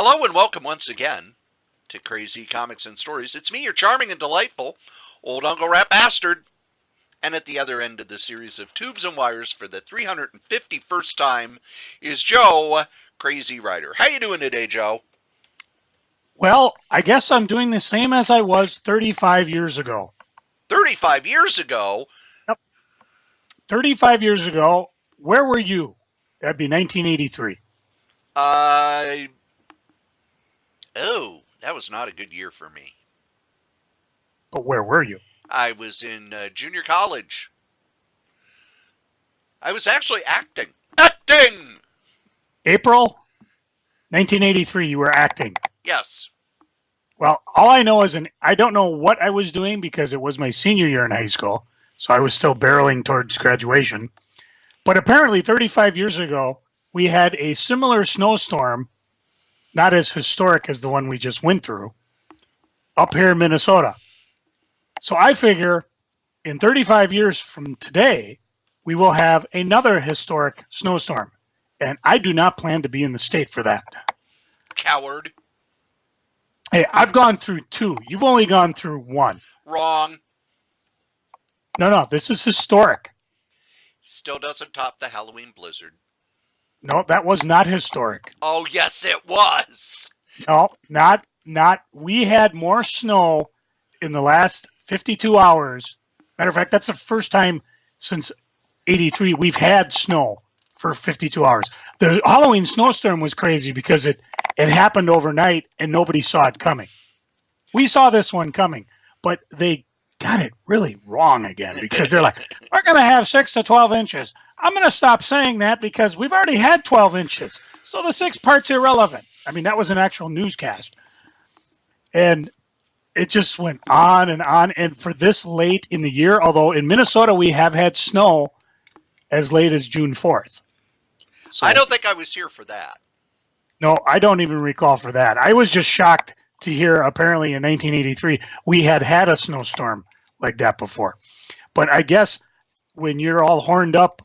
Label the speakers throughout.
Speaker 1: Hello and welcome once again to Crazy Comics and Stories. It's me, your charming and delightful old Uncle Rat Bastard. And at the other end of the series of tubes and wires for the 351st time is Joe, Crazy Writer. How you doing today, Joe?
Speaker 2: Well, I guess I'm doing the same as I was 35 years ago.
Speaker 1: 35 years ago?
Speaker 2: Yep. 35 years ago, where were you? That'd be 1983.
Speaker 1: Oh, that was not a good year for me.
Speaker 2: But where were you?
Speaker 1: I was in junior college. I was actually acting. Acting!
Speaker 2: April 1983, you were acting.
Speaker 1: Yes.
Speaker 2: Well, all I know is I don't know what I was doing because it was my senior year in high school, so I was still barreling towards graduation. But apparently 35 years ago, we had a similar snowstorm, not as historic as the one we just went through, up here in Minnesota. So I figure in 35 years from today, we will have another historic snowstorm. And I do not plan to be in the state for that.
Speaker 1: Coward.
Speaker 2: Hey, I've gone through two. You've only gone through one.
Speaker 1: Wrong.
Speaker 2: No, this is historic.
Speaker 1: Still doesn't top the Halloween blizzard.
Speaker 2: No, that was not historic.
Speaker 1: Oh, yes, it was.
Speaker 2: No, not. We had more snow in the last 52 hours. Matter of fact, that's the first time since 83 we've had snow for 52 hours. The Halloween snowstorm was crazy because it happened overnight and nobody saw it coming. We saw this one coming, but they got it really wrong again because they're like, we're going to have 6 to 12 inches. I'm going to stop saying that because we've already had 12 inches. So the 6 part's irrelevant. I mean, that was an actual newscast. And it just went on and on. And for this late in the year, although in Minnesota we have had snow as late as June 4th. So,
Speaker 1: I don't think I was here for that.
Speaker 2: No, I don't even recall for that. I was just shocked to hear apparently in 1983 we had a snowstorm like that before. But I guess when you're all horned up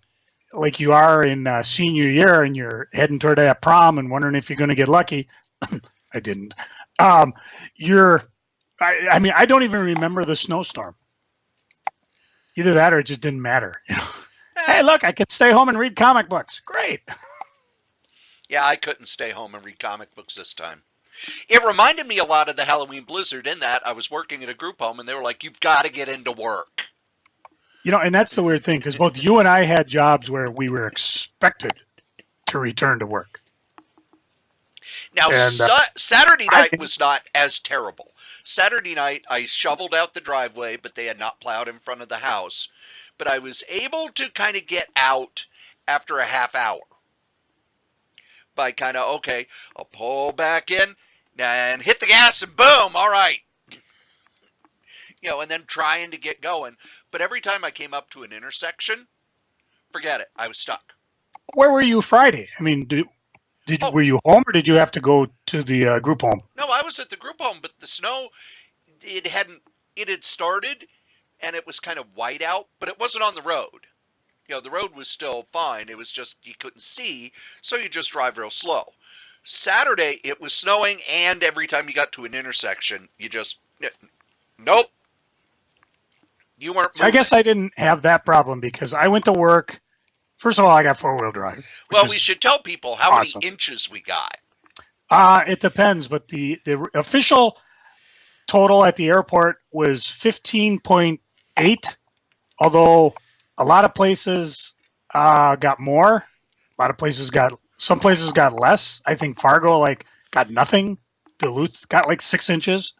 Speaker 2: like you are in senior year and you're heading toward that prom and wondering if you're going to get lucky, I didn't. I mean, I don't even remember the snowstorm. Either that or it just didn't matter. You know? Hey, look, I could stay home and read comic books. Great.
Speaker 1: Yeah, I couldn't stay home and read comic books this time. It reminded me a lot of the Halloween blizzard in that I was working at a group home and they were like, you've got to get into work.
Speaker 2: You know, and that's the weird thing because both you and I had jobs where we were expected to return to work.
Speaker 1: Now, Saturday night was not as terrible. Saturday night, I shoveled out the driveway, but they had not plowed in front of the house. But I was able to kind of get out after a half hour. By kind of, okay, I'll pull back in and hit the gas and boom, all right. You know, and then trying to get going. But every time I came up to an intersection, forget it, I was stuck.
Speaker 2: Where were you Friday? I mean, were you home or did you have to go to the group home?
Speaker 1: No, I was at the group home, but the snow, it had started and it was kind of white out, but it wasn't on the road. You know, the road was still fine. It was just you couldn't see, so you just drive real slow. Saturday, it was snowing, and every time you got to an intersection, you just, nope. You weren't moving.
Speaker 2: So I guess I didn't have that problem because I went to work. First of all, I got 4-wheel drive.
Speaker 1: Well, we should tell people how many inches we got.
Speaker 2: It depends, but the official total at the airport was 15.8, although a lot of places got more. Some places got less. I think Fargo got nothing. Duluth got 6 inches.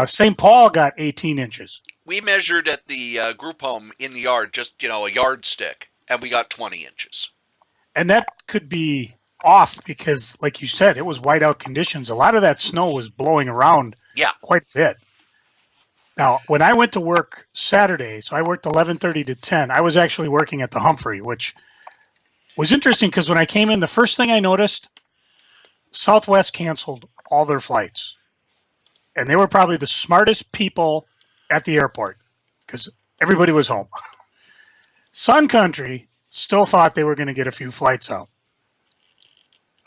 Speaker 2: St. Paul got 18 inches.
Speaker 1: We measured at the group home in the yard, just a yardstick, and we got 20 inches.
Speaker 2: And that could be off because, like you said, it was whiteout conditions. A lot of that snow was blowing around quite a bit. Now, when I went to work Saturday, so I worked 11:30 to 10, I was actually working at the Humphrey, which was interesting because when I came in, the first thing I noticed, Southwest canceled all their flights. And they were probably the smartest people at the airport because everybody was home. Sun Country still thought they were going to get a few flights out.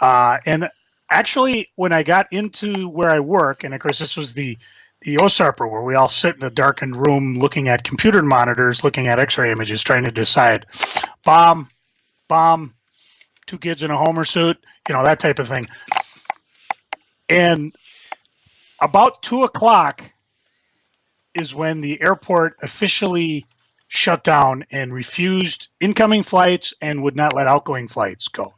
Speaker 2: And Actually, when I got into where I work, and of course this was the OSARPer, where we all sit in a darkened room looking at computer monitors, looking at X-ray images, trying to decide bomb, 2 kids in a Homer suit, that type of thing. And about 2 o'clock is when the airport officially shut down and refused incoming flights and would not let outgoing flights go.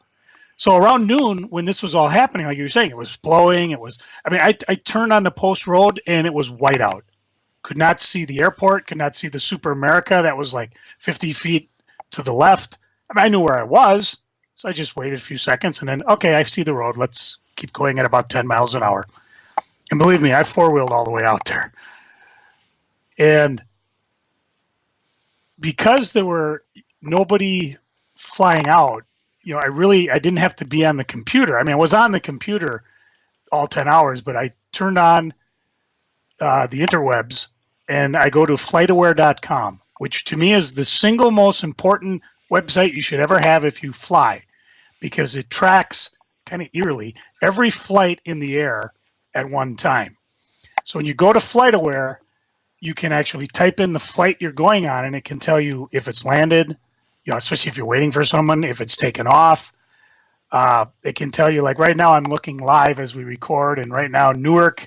Speaker 2: So around noon, when this was all happening, like you were saying, it was blowing. I turned on the post road and it was white out. Could not see the airport, could not see the Super America that was like 50 feet to the left. I knew where I was, so I just waited a few seconds and then, okay, I see the road. Let's keep going at about 10 miles an hour. And believe me, I four-wheeled all the way out there. And because there were nobody flying out, I didn't have to be on the computer. I was on the computer all 10 hours, but I turned on the interwebs and I go to flightaware.com, which to me is the single most important website you should ever have if you fly, because it tracks kind of eerily every flight in the air at one time. So when you go to FlightAware, you can actually type in the flight you're going on and it can tell you if it's landed, especially if you're waiting for someone, if it's taken off. It can tell you, like right now I'm looking live as we record, and right now Newark,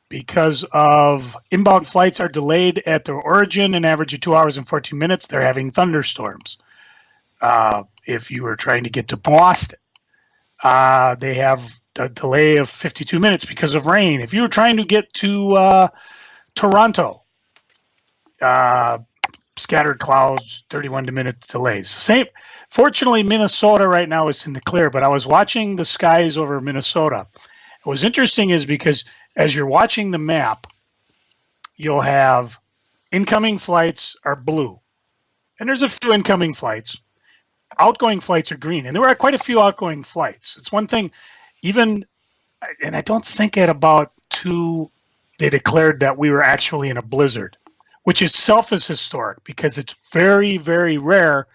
Speaker 2: because of inbound flights are delayed at their origin, an average of 2 hours and 14 minutes, they're having thunderstorms. If you were trying to get to Boston, they have a delay of 52 minutes because of rain. If you were trying to get to Toronto, scattered clouds, 31-minute delays. Same. Fortunately, Minnesota right now is in the clear, but I was watching the skies over Minnesota. What was interesting is because as you're watching the map, you'll have incoming flights are blue. And there's a few incoming flights. Outgoing flights are green. And there were quite a few outgoing flights. It's one thing, and I don't think at about 2, they declared that we were actually in a blizzard, which itself is historic because it's very, very rare.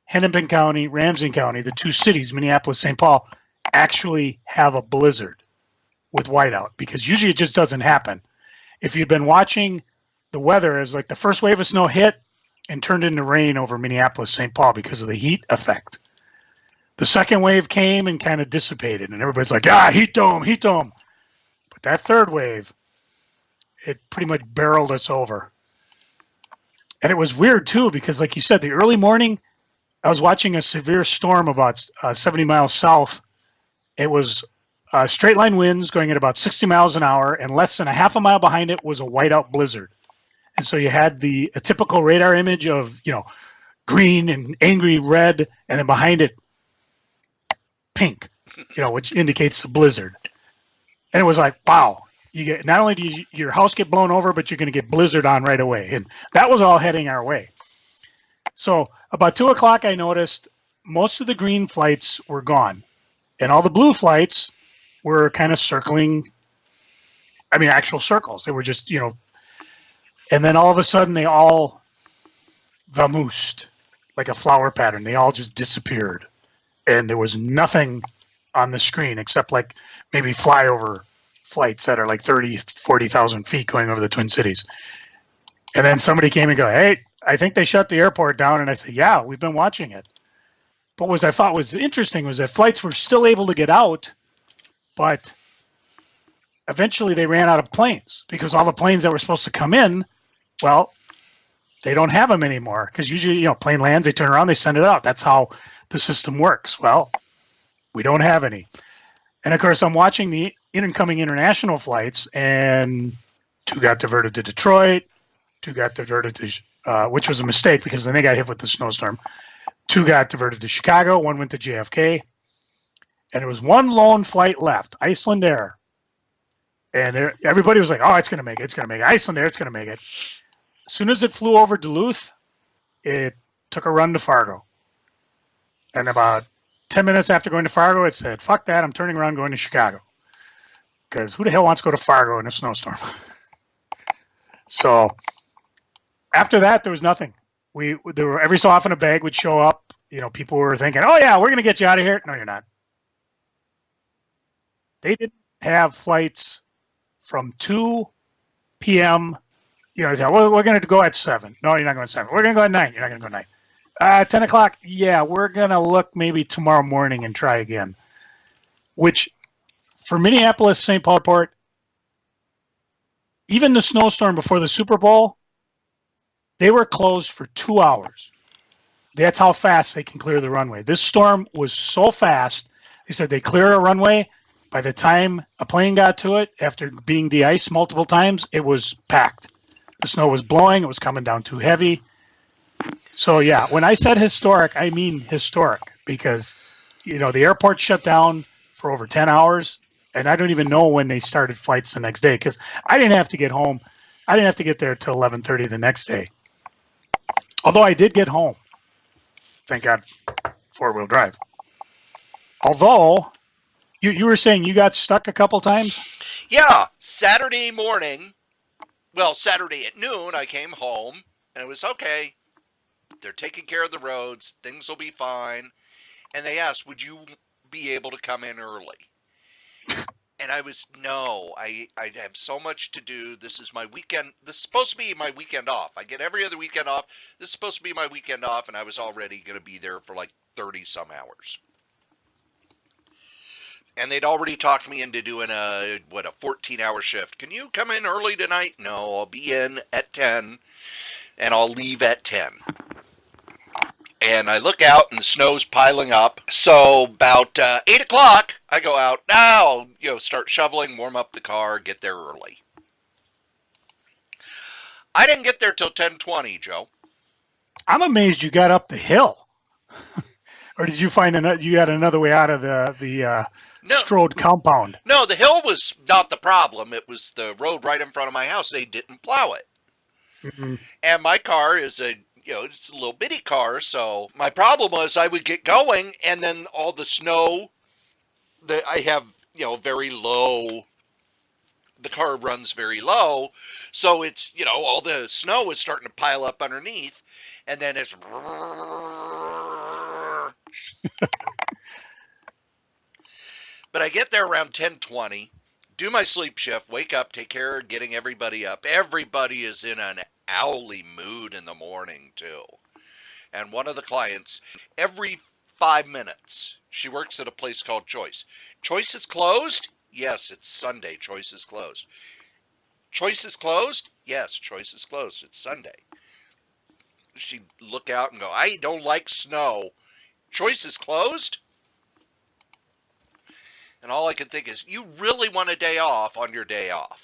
Speaker 2: Hennepin County, Ramsey County, the 2 cities, Minneapolis, St. Paul, actually have a blizzard with whiteout, because usually it just doesn't happen. If you've been watching the weather, as like the first wave of snow hit and turned into rain over Minneapolis, St. Paul because of the heat effect. The second wave came and kind of dissipated, and everybody's like, heat dome, heat dome. But that third wave, it pretty much barreled us over. And it was weird too, because like you said, the early morning, I was watching a severe storm about 70 miles south. It was straight line winds going at about 60 miles an hour, and less than a half a mile behind it was a whiteout blizzard. And so you had a typical radar image of, green and angry red, and then behind it, pink, which indicates the blizzard. And it was like, wow, you get, not only do your house get blown over, but you're going to get blizzard on right away. And that was all heading our way. So about 2 o'clock, I noticed most of the green flights were gone, and all the blue flights were kind of circling. Actual circles. They were just, and then all of a sudden they all vamoosed like a flower pattern. They all just disappeared, and there was nothing on the screen except like maybe flyover flights that are like 30, 40,000 feet going over the Twin Cities. And then somebody came and go, hey, I think they shut the airport down. And I said, yeah, we've been watching it. But what I thought was interesting was that flights were still able to get out, but eventually they ran out of planes because all the planes that were supposed to come in, well, they don't have them anymore, because usually, plane lands, they turn around, they send it out. That's how the system works. Well, we don't have any. And of course, I'm watching the incoming international flights, and 2 got diverted to Detroit, 2 got diverted to, which was a mistake because then they got hit with the snowstorm. 2 got diverted to Chicago, 1 went to JFK, and there was 1 lone flight left, Iceland Air. And everybody was like, oh, it's going to make it, it's going to make it. Iceland Air, it's going to make it. As soon as it flew over Duluth, it took a run to Fargo. And about 10 minutes after going to Fargo, it said, fuck that, I'm turning around going to Chicago. Because who the hell wants to go to Fargo in a snowstorm? So after that, there was nothing. There were every so often a bag would show up. People were thinking, oh, yeah, we're going to get you out of here. No, you're not. They didn't have flights from 2 p.m. You know, they said, well, we're going to go at 7. No, you're not going at 7. We're going to go at 9. You're not going to go at 9. 10 o'clock, yeah, we're going to look maybe tomorrow morning and try again. Which, for Minneapolis, St. Paul Airport, even the snowstorm before the Super Bowl, they were closed for 2 hours. That's how fast they can clear the runway. This storm was so fast. They said they clear a runway. By the time a plane got to it, after being de-iced multiple times, it was packed. The snow was blowing. It was coming down too heavy. So, yeah, when I said historic, I mean historic because, you know, the airport shut down for over 10 hours, and I don't even know when they started flights the next day because I didn't have to get home. I didn't have to get there till 11:30 the next day. Although I did get home. Thank God, four-wheel drive. Although, you were saying you got stuck a couple times?
Speaker 1: Yeah, Saturday morning, well, Saturday at noon, I came home, and it was okay. They're taking care of the roads. Things will be fine. And they asked, would you be able to come in early? And I was, no, I have so much to do. This is my weekend. This is supposed to be my weekend off. I get every other weekend off. This is supposed to be my weekend off, and I was already going to be there for like 30-some hours. And they'd already talked me into doing a 14-hour shift. Can you come in early tonight? No, I'll be in at 10, and I'll leave at 10. And I look out, and the snow's piling up. So about 8 o'clock, I go out. Now, start shoveling, warm up the car, get there early. I didn't get there till 10:20, Joe.
Speaker 2: I'm amazed you got up the hill. Or did you find you got another way out of the Strode compound?
Speaker 1: No, the hill was not the problem. It was the road right in front of my house. They didn't plow it. Mm-hmm. And my car is it's a little bitty car, so my problem was I would get going, and then all the snow that I have, very low, the car runs very low, so it's, all the snow is starting to pile up underneath, and then it's but I get there around 10:20, do my sleep shift, wake up, take care of getting everybody up. Everybody is in an owly mood in the morning, too. And one of the clients, every 5 minutes, she works at a place called Choice. Choice is closed? Yes, it's Sunday. Choice is closed. Choice is closed? Yes, Choice is closed. It's Sunday. She'd look out and go, I don't like snow. Choice is closed? And all I can think is, you really want a day off on your day off.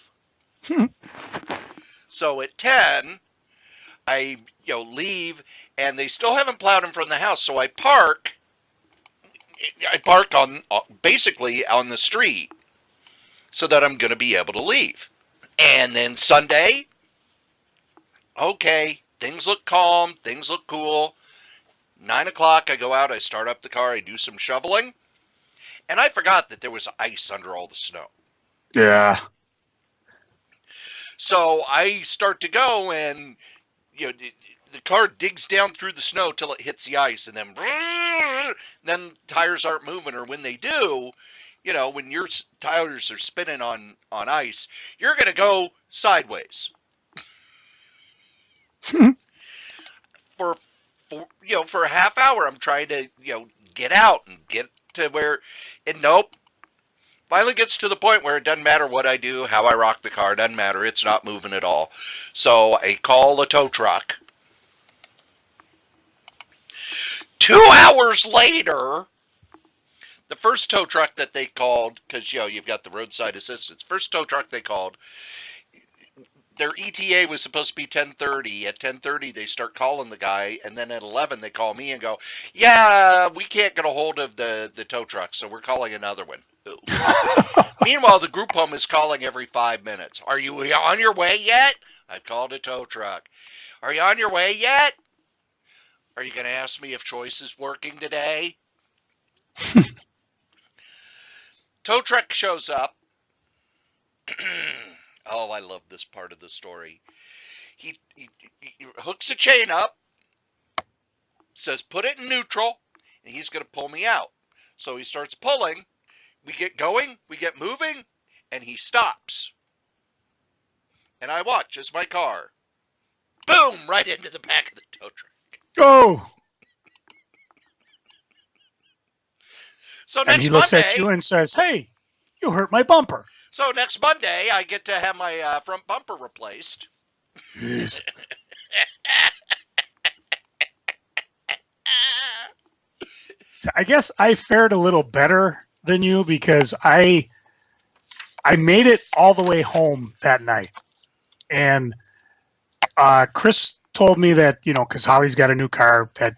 Speaker 1: So at 10, I leave, and they still haven't plowed in front of the house. So I park on basically on the street so that I'm going to be able to leave. And then Sunday, okay, things look calm, things look cool. 9 o'clock, I go out, I start up the car, I do some shoveling. And I forgot that there was ice under all the snow.
Speaker 2: Yeah.
Speaker 1: So I start to go, and the car digs down through the snow till it hits the ice, and then tires aren't moving, or when they do, when your tires are spinning on ice, you're going to go sideways. For a half hour, I'm trying to, get out and get to where, and nope. Finally gets to the point where it doesn't matter what I do, how I rock the car, doesn't matter. It's not moving at all. So I call a tow truck. 2 hours later, the first tow truck that they called, because, you've got the roadside assistance. First tow truck they called, their ETA was supposed to be 10:30. At 10:30, they start calling the guy, and then at 11, they call me and go, yeah, we can't get a hold of the tow truck, so we're calling another one. Meanwhile, the group home is calling every 5 minutes. Are you on your way yet? I called a tow truck. Are you on your way yet? Are you going to ask me if Choice is working today? Tow truck shows up. Oh, I love this part of the story. He hooks a chain up, says put it in neutral, and he's going to pull me out. So he starts pulling. We get going, we get moving, and he stops. And I watch as my car, boom, right into the back of the tow truck.
Speaker 2: Oh!
Speaker 1: So
Speaker 2: And
Speaker 1: next
Speaker 2: he looks
Speaker 1: Monday,
Speaker 2: at you and says, hey, you hurt my bumper.
Speaker 1: So next Monday, I get to have my front bumper replaced.
Speaker 2: Jeez. So I guess I fared a little better than you because I made it all the way home that night. And Chris told me that, because Holly's got a new car, that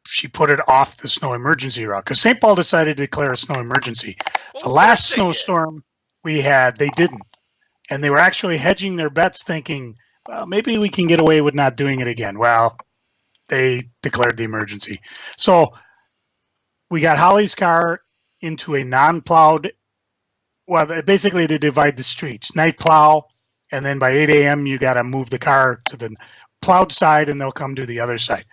Speaker 2: she put it off the snow emergency route. Because St. Paul decided to declare a snow emergency.
Speaker 1: Well,
Speaker 2: the last snowstorm we had, they didn't. And they were actually hedging their bets thinking, well, maybe we can get away with not doing it again. Well, they declared the emergency. So we got Holly's car into a non-plowed, well, basically they divide the streets, night plow, and then by 8 a.m. you got to move the car to the plowed side and they'll come to the other side.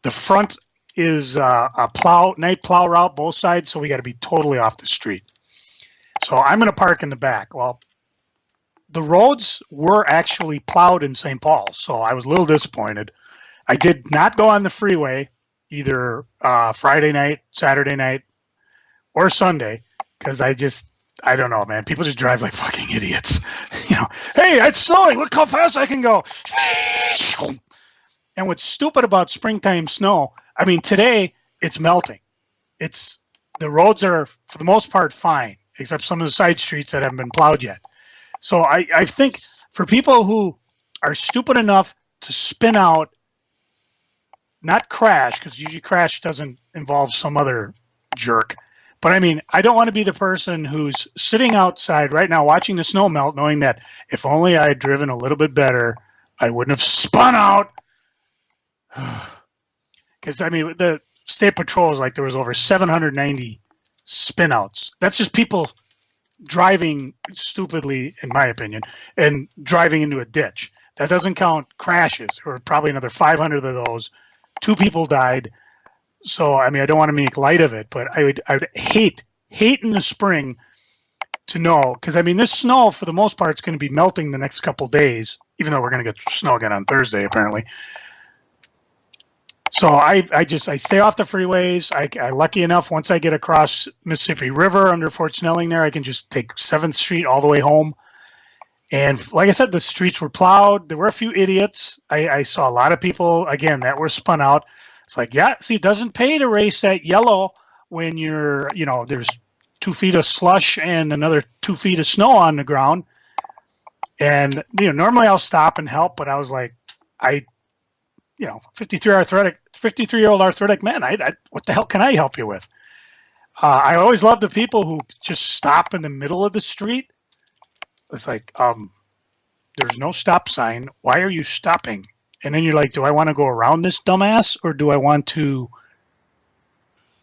Speaker 2: The front is a night plow route, both sides, so we got to be totally off the street. So I'm going to park in the back. Well, the roads were actually plowed in St. Paul, so I was a little disappointed. I did not go on the freeway either Friday night, Saturday night, or Sunday because I don't know, man. People just drive like fucking idiots. Hey, it's snowing. Look how fast I can go. And what's stupid about springtime snow, I mean, today it's melting. The roads are, for the most part, fine, except some of the side streets that haven't been plowed yet. So I think for people who are stupid enough to spin out, not crash, because usually crash doesn't involve some other jerk. But I mean, I don't want to be the person who's sitting outside right now watching the snow melt, knowing that if only I had driven a little bit better, I wouldn't have spun out. Because, I mean, the state patrol is like there was over 790 spin outs. That's just people driving stupidly, in my opinion, and driving into a ditch. That doesn't count crashes. There were probably another 500 of those. 2 people died. So, I mean, I don't want to make light of it, but I would hate in the spring to know, because, I mean, this snow, for the most part, is going to be melting the next couple days, even though we're going to get snow again on Thursday, apparently. So I stay off the freeways. I lucky enough, once I get across Mississippi River under Fort Snelling there, I can just take 7th Street all the way home. And like I said, the streets were plowed. There were a few idiots. I saw a lot of people, again, that were spun out. It's like, yeah, see, it doesn't pay to race that yellow when you're, there's 2 feet of slush and another 2 feet of snow on the ground. And, normally I'll stop and help, but I was like, 53-year-old arthritic man, what the hell can I help you with? I always love the people who just stop in the middle of the street. It's like, there's no stop sign. Why are you stopping? And then you're like, do I want to go around this dumbass or do I want to,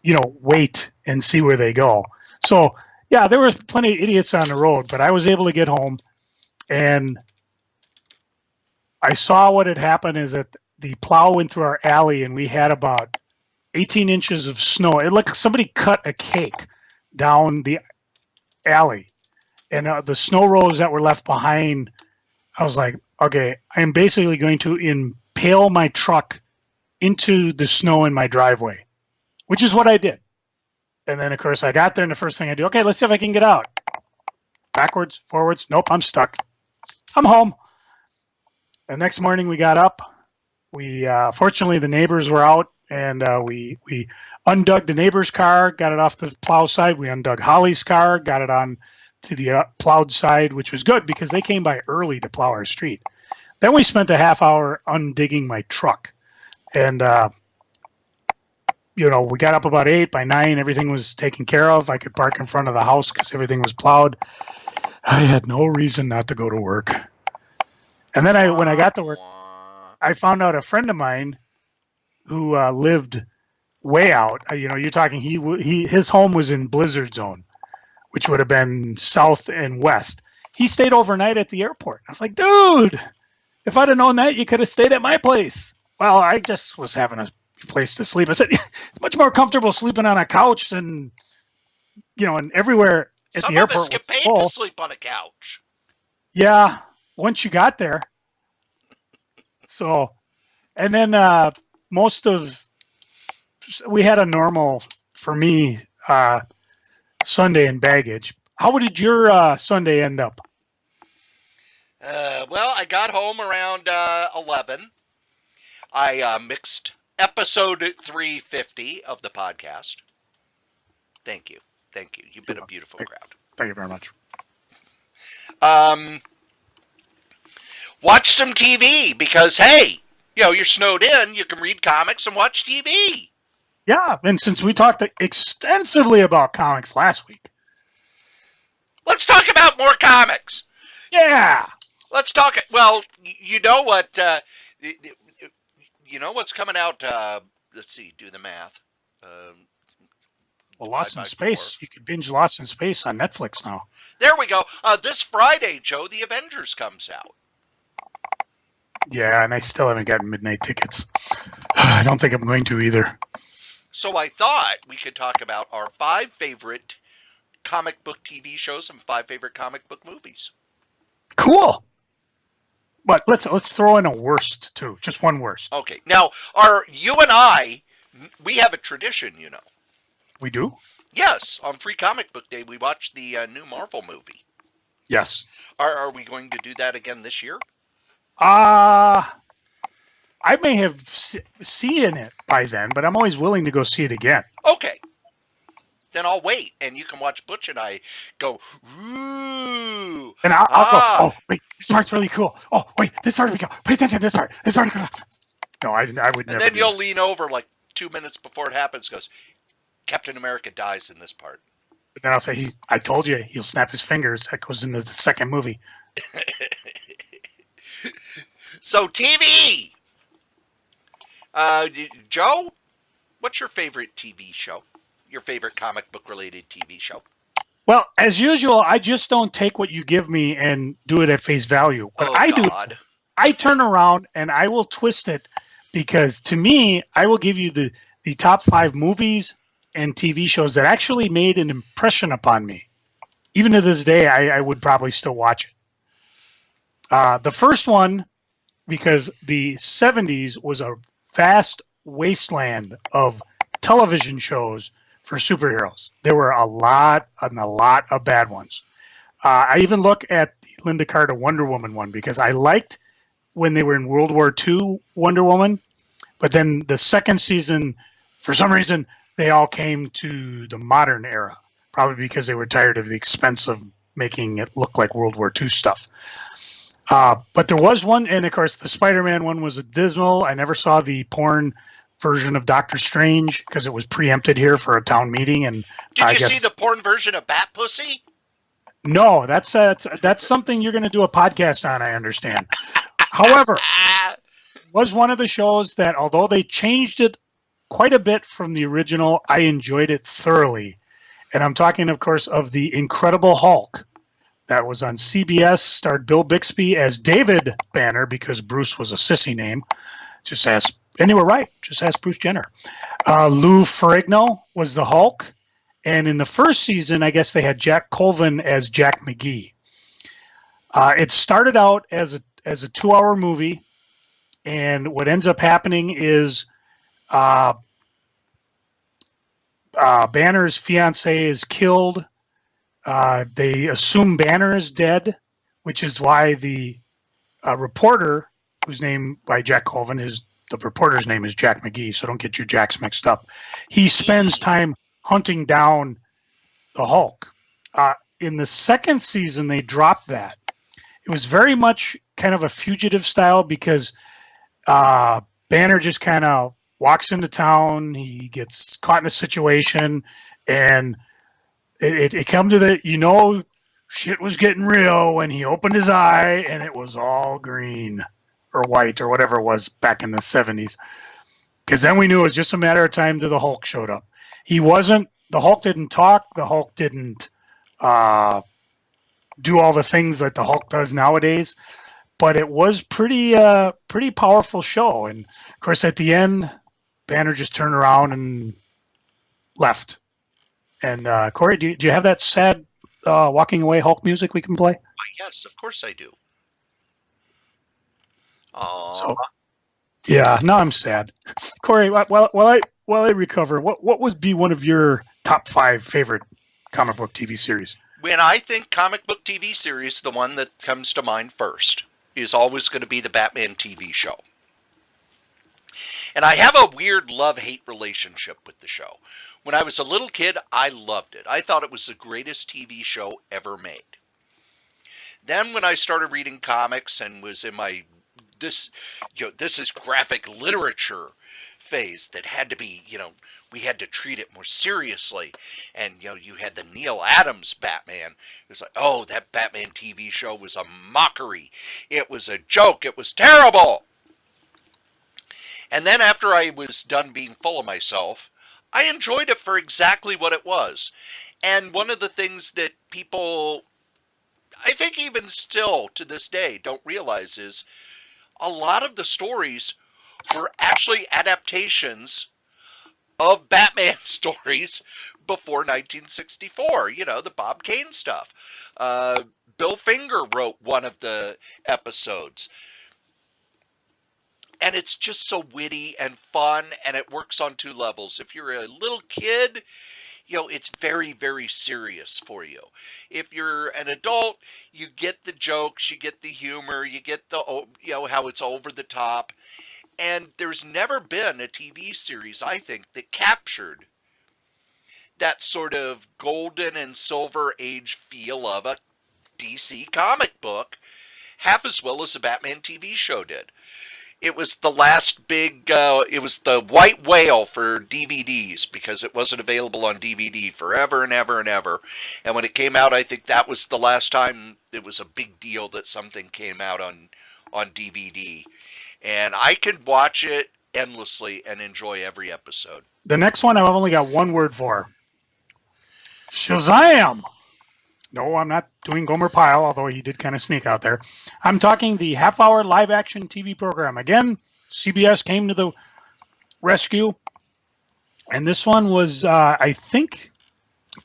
Speaker 2: wait and see where they go? So, yeah, there was plenty of idiots on the road, but I was able to get home and I saw what had happened is that the plow went through our alley and we had about 18 inches of snow. It looked like somebody cut a cake down the alley. And the snow rows that were left behind, I was like, okay, I am basically going to impale my truck into the snow in my driveway, which is what I did. And then, of course, I got there, and the first thing I do, okay, let's see if I can get out. Backwards, forwards, nope, I'm stuck. I'm home. The next morning we got up. We fortunately, the neighbors were out, and we undug the neighbor's car, got it off the plow side. We undug Holly's car, got it on to the plowed side, which was good because they came by early to plow our street. Then we spent a half hour undigging my truck. And, we got up about 8. By 9, everything was taken care of. I could park in front of the house because everything was plowed. I had no reason not to go to work. And then when I got to work, I found out a friend of mine who lived way out. You're talking, his home was in blizzard zone, which would have been south and west. He stayed overnight at the airport. I was like, dude, if I'd have known that, you could have stayed at my place. Well, I just was having a place to sleep. I said, it's much more comfortable sleeping on a couch than and everywhere at
Speaker 1: Some
Speaker 2: the
Speaker 1: of us
Speaker 2: airport
Speaker 1: get
Speaker 2: was
Speaker 1: paid
Speaker 2: full.
Speaker 1: to sleep on a couch.
Speaker 2: Yeah, once you got there. So, and then we had a normal, for me, Sunday in baggage. How did your Sunday end up?
Speaker 1: Well, I got home around 11. I mixed episode 350 of the podcast. Thank you. You've been a beautiful crowd.
Speaker 2: Thank you very much.
Speaker 1: Watch some TV because, hey, you're snowed in. You can read comics and watch TV.
Speaker 2: Yeah, and since we talked extensively about comics last week,
Speaker 1: let's talk about more comics.
Speaker 2: Yeah.
Speaker 1: Let's talk. Well, you know what? You know what's coming out? Let's see. Do the math.
Speaker 2: Well, Lost in Space. 4. You could binge Lost in Space on Netflix now.
Speaker 1: There we go. This Friday, Joe, the Avengers comes out.
Speaker 2: Yeah, and I still haven't gotten midnight tickets. I don't think I'm going to either.
Speaker 1: So I thought we could talk about our 5 favorite comic book TV shows and 5 favorite comic book movies.
Speaker 2: Cool. But let's throw in a worst too. Just one worst.
Speaker 1: Okay. Now, you and I, we have a tradition,
Speaker 2: We do?
Speaker 1: Yes. On Free Comic Book Day, we watched the new Marvel movie.
Speaker 2: Yes.
Speaker 1: Are we going to do that again this year?
Speaker 2: I may have seen it by then, but I'm always willing to go see it again.
Speaker 1: Okay. Then I'll wait, and you can watch Butch and I go, ooh.
Speaker 2: And I'll go, oh, wait, this part's really cool. Oh, wait, this part, pay attention to this part. This part. No, I would never.
Speaker 1: And then you'll lean over like 2 minutes before it happens, goes, Captain America dies in this part.
Speaker 2: And then I'll say, I told you, he'll snap his fingers. That goes into the second movie.
Speaker 1: So, TV. Joe, what's your favorite TV show? Your favorite comic book related TV show?
Speaker 2: Well, as usual, I just don't take what you give me and do it at face value. What I do, I turn around and I will twist it because to me, I will give you the top 5 movies and TV shows that actually made an impression upon me. Even to this day, I would probably still watch it. The first one, because the 70s was a vast wasteland of television shows for superheroes. There were a lot of bad ones. I even look at the Linda Carter Wonder Woman one because I liked when they were in World War II Wonder Woman, but then the second season, for some reason, they all came to the modern era, probably because they were tired of the expense of making it look like World War II stuff. But there was one, and of course the Spider-Man one was dismal. I never saw the porn version of Doctor Strange because it was preempted here for a town meeting. And
Speaker 1: did you see the porn version of Bat Pussy?
Speaker 2: No, that's something you're going to do a podcast on, I understand. However, it was one of the shows that, although they changed it quite a bit from the original, I enjoyed it thoroughly. And I'm talking, of course, of the Incredible Hulk. That was on CBS, starred Bill Bixby as David Banner because Bruce was a sissy name. And they were right. Just ask Bruce Jenner. Lou Ferrigno was the Hulk. And in the first season, I guess they had Jack Colvin as Jack McGee. It started out as a 2-hour movie. And what ends up happening is Banner's fiance is killed. They assume Banner is dead, which is why the reporter, whose name by Jack Colvin the reporter's name is Jack McGee, so don't get your Jacks mixed up. He spends time hunting down the Hulk. In the second season, they dropped that. It was very much kind of a fugitive style because Banner just kind of walks into town. He gets caught in a situation, and it come to the, shit was getting real when he opened his eye, and it was all green or white or whatever it was back in the 70s. Because then we knew it was just a matter of time till the Hulk showed up. The Hulk didn't talk. The Hulk didn't do all the things that the Hulk does nowadays. But it was pretty powerful show. And, of course, at the end, Banner just turned around and left. And Cory, do you have that sad walking away Hulk music we can play?
Speaker 1: Yes, of course I do. Aww.
Speaker 2: So, yeah, now I'm sad. Cory, while I recover, what would be one of your top 5 favorite comic book TV series?
Speaker 1: When I think comic book TV series, the one that comes to mind first is always going to be the Batman TV show. And I have a weird love-hate relationship with the show. When I was a little kid, I loved it. I thought it was the greatest TV show ever made. Then when I started reading comics and was in my this is graphic literature phase that had to be, we had to treat it more seriously. And, you had the Neil Adams Batman. It was like, oh, that Batman TV show was a mockery. It was a joke. It was terrible. And then after I was done being full of myself, I enjoyed it for exactly what it was. And one of the things that people, I think even still to this day, don't realize is a lot of the stories were actually adaptations of Batman stories before 1964. The Bob Kane stuff. Bill Finger wrote one of the episodes. And it's just so witty and fun, and it works on 2 levels. If you're a little kid, it's very, very serious for you. If you're an adult, you get the jokes, you get the humor, you get the, how it's over the top. And there's never been a TV series, I think, that captured that sort of golden and silver age feel of a DC comic book half as well as the Batman TV show did. It was the last big, it was the white whale for DVDs because it wasn't available on DVD forever and ever and ever. And when it came out, I think that was the last time it was a big deal that something came out on DVD. And I could watch it endlessly and enjoy every episode.
Speaker 2: The next one I've only got one word for. Shazam! No, I'm not doing Gomer Pyle, although he did kind of sneak out there. I'm talking the half-hour live-action TV program. Again, CBS came to the rescue, and this one was, I think,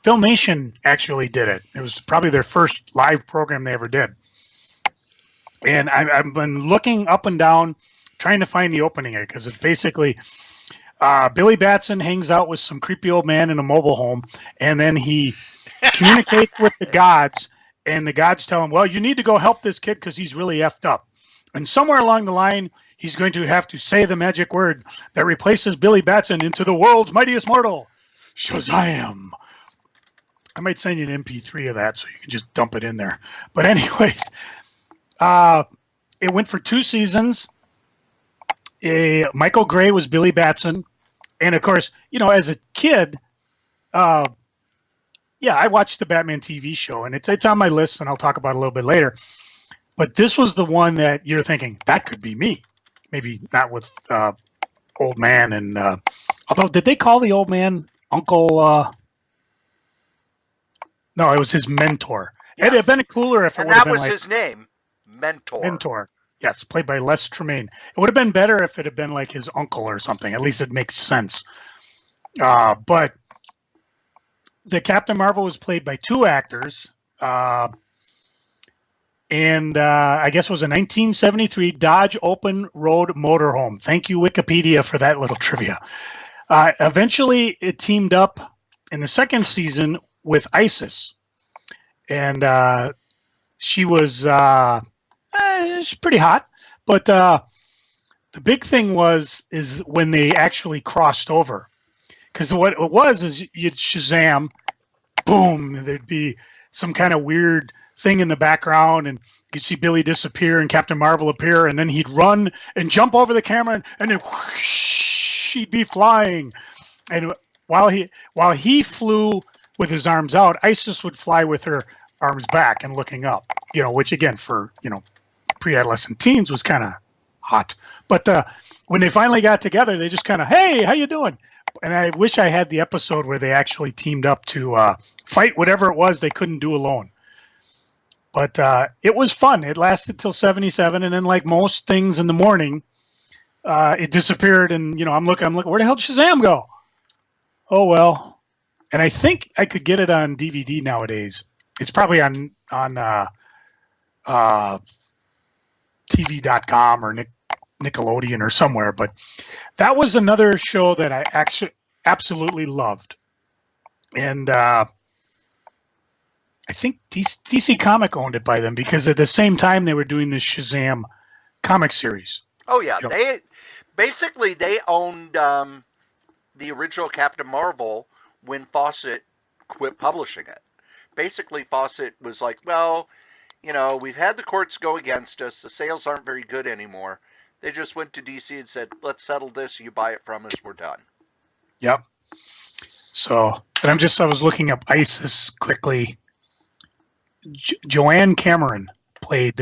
Speaker 2: Filmation actually did it. It was probably their first live program they ever did. And I've been looking up and down, trying to find the opening here, because it's basically Billy Batson hangs out with some creepy old man in a mobile home, and then he communicates with the gods, and the gods tell him, well, you need to go help this kid because he's really effed up. And somewhere along the line, he's going to have to say the magic word that replaces Billy Batson into the world's mightiest mortal, Shazam. I might send you an MP3 of that so you can just dump it in there. But anyways, it went for 2 seasons. Michael Gray was Billy Batson. And, of course, as a kid, yeah, I watched the Batman TV show, and it's on my list, and I'll talk about it a little bit later. But this was the one that you're thinking, that could be me. Maybe not with old man. And although, did they call the old man Uncle? No, it was his mentor. Yes. It'd have been cooler if it would have been like...
Speaker 1: his name, Mentor.
Speaker 2: Mentor. Yes, played by Les Tremaine. It would have been better if it had been like his uncle or something. At least it makes sense. But the Captain Marvel was played by 2 actors. And I guess it was a 1973 Dodge Open Road motorhome. Thank you, Wikipedia, for that little trivia. Eventually, it teamed up in the 2nd season with Isis. And she was pretty hot. But the big thing is when they actually crossed over. Because what it was is you'd Shazam, boom, there'd be some kind of weird thing in the background, and you'd see Billy disappear and Captain Marvel appear, and then he'd run and jump over the camera, and then whoosh, he'd be flying. And while he flew with his arms out, Isis would fly with her arms back and looking up, which again for pre-adolescent teens was kind of hot. But when they finally got together, they just kind of, hey, how you doing? And I wish I had the episode where they actually teamed up to fight whatever it was they couldn't do alone. But it was fun. It lasted till 77, and then like most things in the morning, it disappeared. And I'm looking. Where the hell did Shazam go? Oh well, And I think I could get it on DVD nowadays. It's probably on TV.com or Nickelodeon or somewhere. But that was another show that I actually absolutely loved. And I think DC Comic owned it by them because at the same time they were doing this Shazam comic series.
Speaker 1: Oh yeah, they owned the original Captain Marvel when Fawcett quit publishing it. Basically, Fawcett was like, well, we've had the courts go against us. The sales aren't very good anymore. They just went to DC and said, let's settle this. You buy it from us. We're done.
Speaker 2: Yep. So, and I was looking up ISIS quickly. Joanne Cameron played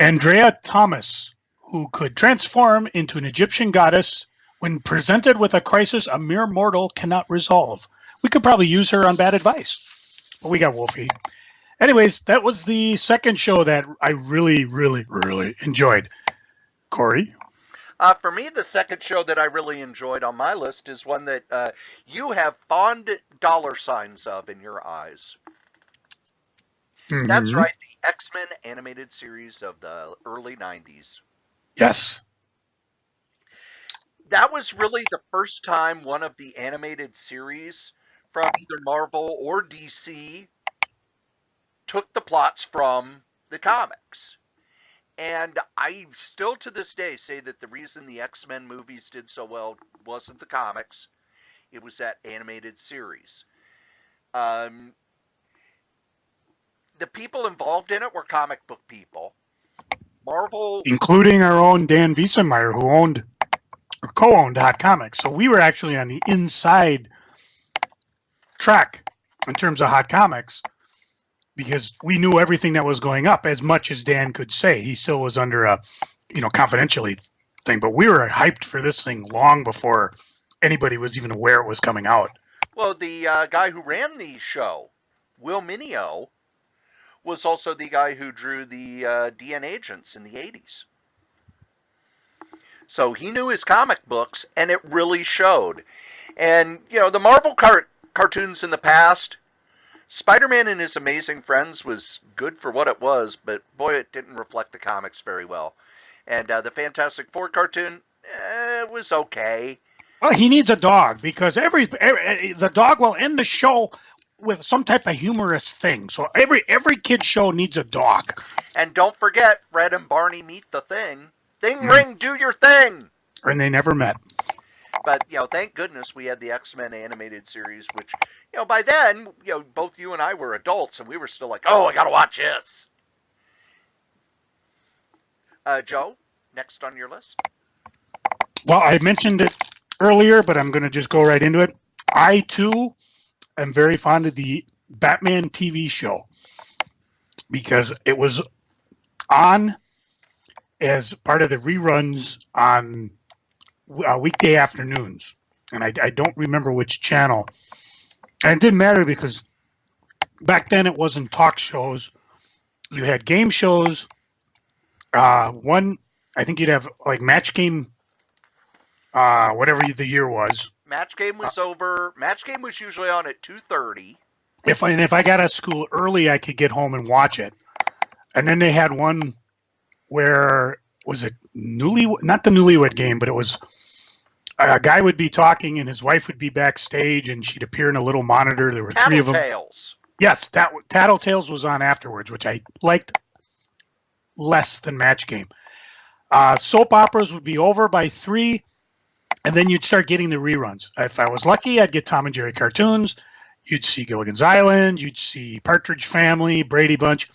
Speaker 2: Andrea Thomas, who could transform into an Egyptian goddess when presented with a crisis a mere mortal cannot resolve. We could probably use her on Bad Advice, but we got Wolfie. Anyways, that was the second show that I really, really, really enjoyed. Cory?
Speaker 1: For me, the second show that I really enjoyed on my list is one that you have fond dollar signs of in your eyes. Mm-hmm. That's right, the X-Men animated series of the early 90s.
Speaker 2: Yes.
Speaker 1: That was really the first time one of the animated series from either Marvel or DC took the plots from the comics. And I still to this day say that the reason the X-Men movies did so well wasn't the comics. It was that animated series. The people involved in it were comic book people. Marvel...
Speaker 2: including our own Dan Wiesenmeyer, who owned or co-owned Hot Comics. So we were actually on the inside track in terms of Hot Comics because we knew everything that was going up as much as Dan could say. He still was under a, confidentially thing, but we were hyped for this thing long before anybody was even aware it was coming out.
Speaker 1: Well, the guy who ran the show, Will Mineo, was also the guy who drew the DN Agents in the 80s. So he knew his comic books, and it really showed. And, the Marvel cartoons in the past, Spider-Man and His Amazing Friends was good for what it was, but boy, it didn't reflect the comics very well. And the Fantastic Four cartoon, it was okay.
Speaker 2: Well, he needs a dog because the dog will end the show with some type of humorous thing. So every kid show needs a dog.
Speaker 1: And don't forget, Fred and Barney meet the Thing. Thing ring, do your thing.
Speaker 2: And they never met.
Speaker 1: But, thank goodness we had the X-Men animated series, which, by then, both you and I were adults, and we were still like, oh, I gotta watch this. Joe, next on your list?
Speaker 2: Well, I mentioned it earlier, but I'm going to just go right into it. I, too, am very fond of the Batman TV show because it was on as part of the reruns on weekday afternoons. And I don't remember which channel. And it didn't matter because back then it wasn't talk shows. You had game shows. One, I think you'd have like Match Game, whatever the year was.
Speaker 1: Match Game was over. Match Game was usually on at 2:30.
Speaker 2: If I got out of school early, I could get home and watch it. And then they had one where, was it not the Newlywed Game, but it was a guy would be talking and his wife would be backstage and she'd appear in a little monitor. There were three of them.
Speaker 1: Tattletales.
Speaker 2: Yes, Tattletales was on afterwards, which I liked less than Match Game. Soap operas would be over by 3, and then you'd start getting the reruns. If I was lucky, I'd get Tom and Jerry cartoons. You'd see Gilligan's Island. You'd see Partridge Family, Brady Bunch.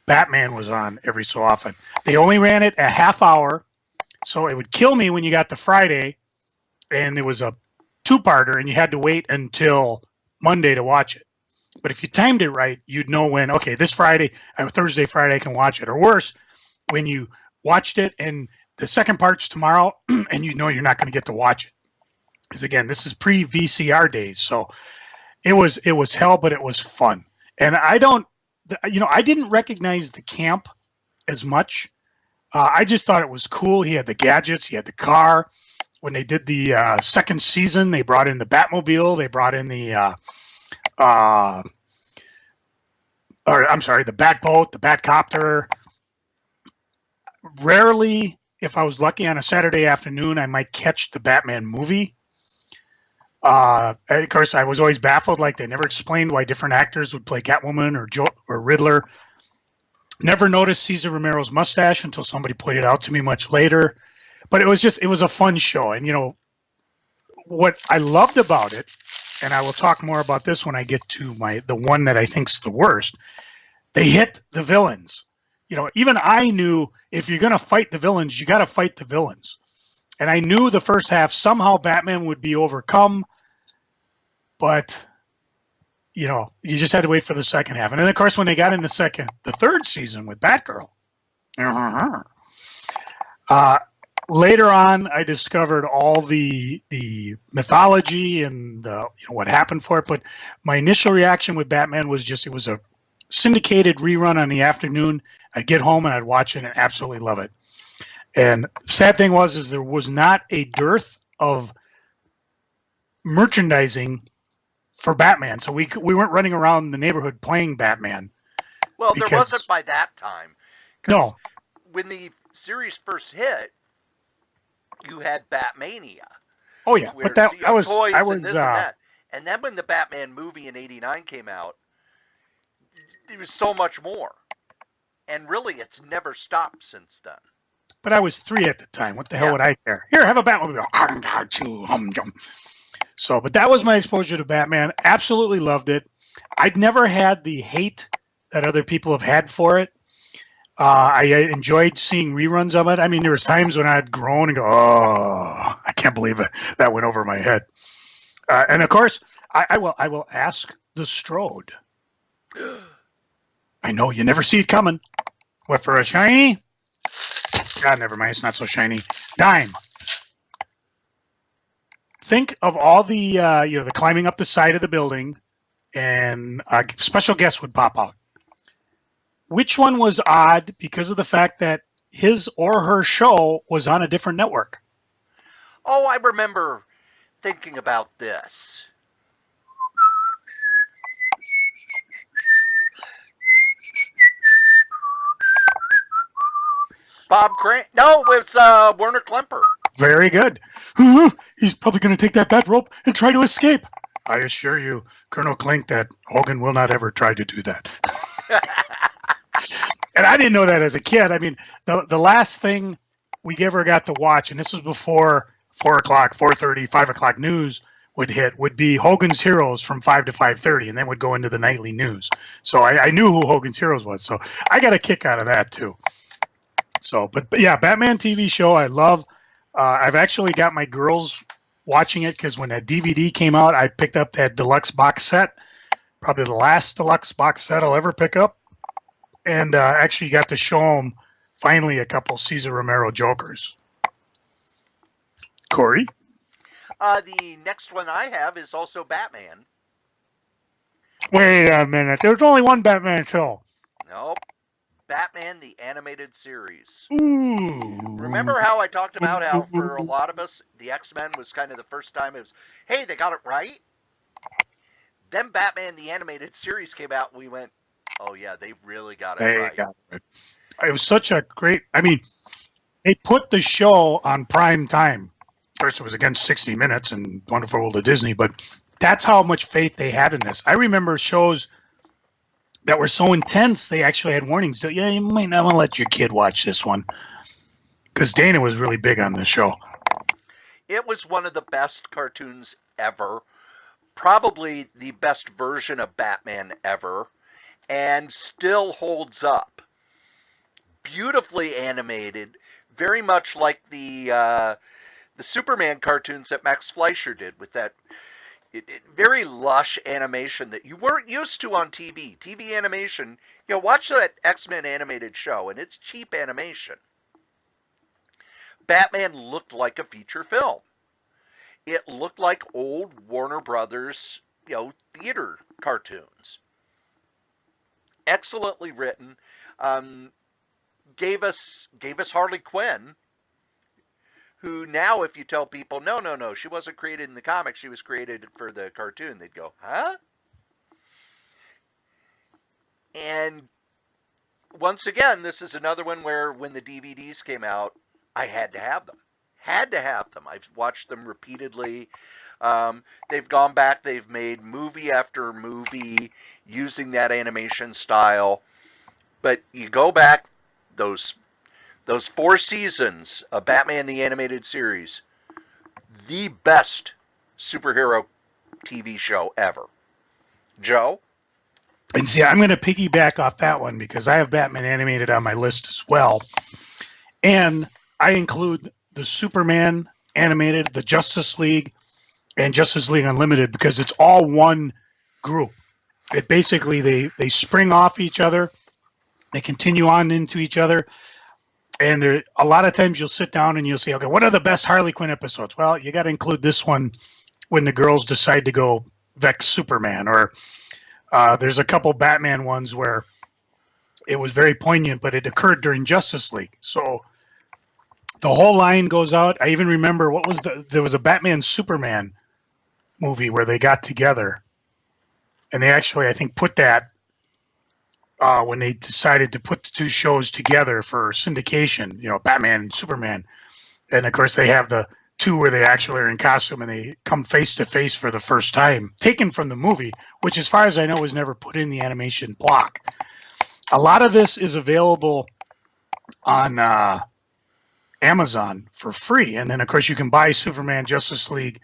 Speaker 2: Batman was on every so often. They only ran it a half hour, so it would kill me when you got to Friday, and it was a 2-parter, and you had to wait until Monday to watch it. But if you timed it right, you'd know when, okay, this Friday, Thursday, Friday, I can watch it. Or worse, when you watched it and the second part's tomorrow, and you know you're not going to get to watch it. Because again, this is pre-VCR days, so it was hell, but it was fun. And I didn't recognize the camp as much. I just thought it was cool. He had the gadgets, he had the car, when they did the second season, they brought in the Batmobile. They brought in the uh, the Batboat, the Batcopter. Rarely, if I was lucky on a Saturday afternoon, I might catch the Batman movie. Of course, I was always baffled. Like, they never explained why different actors would play Catwoman or Riddler. Never noticed Cesar Romero's mustache until somebody pointed out to me much later. But it was a fun show. And, what I loved about it, and I will talk more about this when I get to the one that I think's the worst, they hit the villains. Even I knew if you're going to fight the villains, you got to fight the villains. And I knew the first half somehow Batman would be overcome, but you just had to wait for the second half. And then of course when they got in the third season with Batgirl, later on I discovered all the mythology and what happened for it. But my initial reaction with Batman was it was a syndicated rerun on the afternoon. I'd get home and I'd watch it and absolutely love it. And sad thing is there was not a dearth of merchandising for Batman. So we weren't running around the neighborhood playing Batman.
Speaker 1: Well, there wasn't by that time.
Speaker 2: No.
Speaker 1: When the series first hit, you had Batmania.
Speaker 2: Oh yeah, but that was
Speaker 1: toys and this and that. And then when the Batman movie in '89 came out, there was so much more. And really, it's never stopped since then.
Speaker 2: But I was 3 at the time. What the hell would I care? Here, have a Batmobile. So, but that was my exposure to Batman. Absolutely loved it. I'd never had the hate that other people have had for it. I enjoyed seeing reruns of it. I mean, there was times when I'd groan and go, "Oh, I can't believe it. That went over my head." And of course, I will ask the Strode. I know you never see it coming. What, for a shiny? God, never mind. It's not so shiny. Dime. Think of all the the climbing up the side of the building, and a special guest would pop out. Which one was odd because of the fact that his or her show was on a different network?
Speaker 1: Oh, I remember thinking about this. Bob Crane? No, it's Werner Klemper.
Speaker 2: Very good. He's probably going to take that bat rope and try to escape. I assure you, Colonel Klink, that Hogan will not ever try to do that. And I didn't know that as a kid. I mean, the last thing we ever got to watch, and this was before 4 o'clock, 4:30, 5 o'clock news would be Hogan's Heroes from 5 to 5:30, and then would go into the nightly news. So I knew who Hogan's Heroes was. So I got a kick out of that too. So, but yeah, Batman TV show I love. I've actually got my girls watching it because when that DVD came out, I picked up that deluxe box set. Probably the last deluxe box set I'll ever pick up. And actually got to show them finally a couple Cesar Romero Jokers. Cory?
Speaker 1: The next one I have is also Batman.
Speaker 2: Wait a minute. There's only one Batman show.
Speaker 1: Nope. Batman, the animated series.
Speaker 2: Ooh.
Speaker 1: Remember how I talked about how for a lot of us, the XMen was kind of the first time it was, hey, they got it right? Then Batman, the animated series came out, and we went, oh, yeah, they really got it right.
Speaker 2: Got it. It was such a great, I mean, they put the show on prime time. First, it was against 60 Minutes and Wonderful World of Disney, but that's how much faith they had in this. I remember shows that were so intense, they actually had warnings. Yeah, you might not want to let your kid watch this one. Because Dana was really big on this show.
Speaker 1: It was one of the best cartoons ever. Probably the best version of Batman ever. And still holds up. Beautifully animated. Very much like the Superman cartoons that Max Fleischer did with that very lush animation that you weren't used to on TV. TV animation, watch that X-Men animated show, and it's cheap animation. Batman looked like a feature film. It looked like old Warner Brothers, theater cartoons. Excellently written. Gave us Harley Quinn, who now, if you tell people, no, she wasn't created in the comics, she was created for the cartoon, they'd go, huh? And once again, this is another one where when the DVDs came out, I had to have them. Had to have them. I've watched them repeatedly. They've gone back, they've made movie after movie using that animation style. But you go back, those 4 seasons of Batman the Animated Series, the best superhero TV show ever. Joe?
Speaker 2: And see, I'm going to piggyback off that one because I have Batman animated on my list as well. And I include the Superman animated, the Justice League, and Justice League Unlimited because it's all one group. It basically, they spring off each other. They continue on into each other. And a lot of times you'll sit down and you'll say, okay, what are the best Harley Quinn episodes? Well, you got to include this one when the girls decide to go vex Superman, or there's a couple Batman ones where it was very poignant, but it occurred during Justice League. So the whole line goes out. I even remember there was a Batman Superman movie where they got together, and they actually, I think, put that when they decided to put the 2 shows together for syndication, Batman and Superman. And of course they have the 2 where they actually are in costume and they come face to face for the first time, taken from the movie, which as far as I know was never put in the animation block. A lot of this is available on Amazon for free. And then of course you can buy Superman Justice League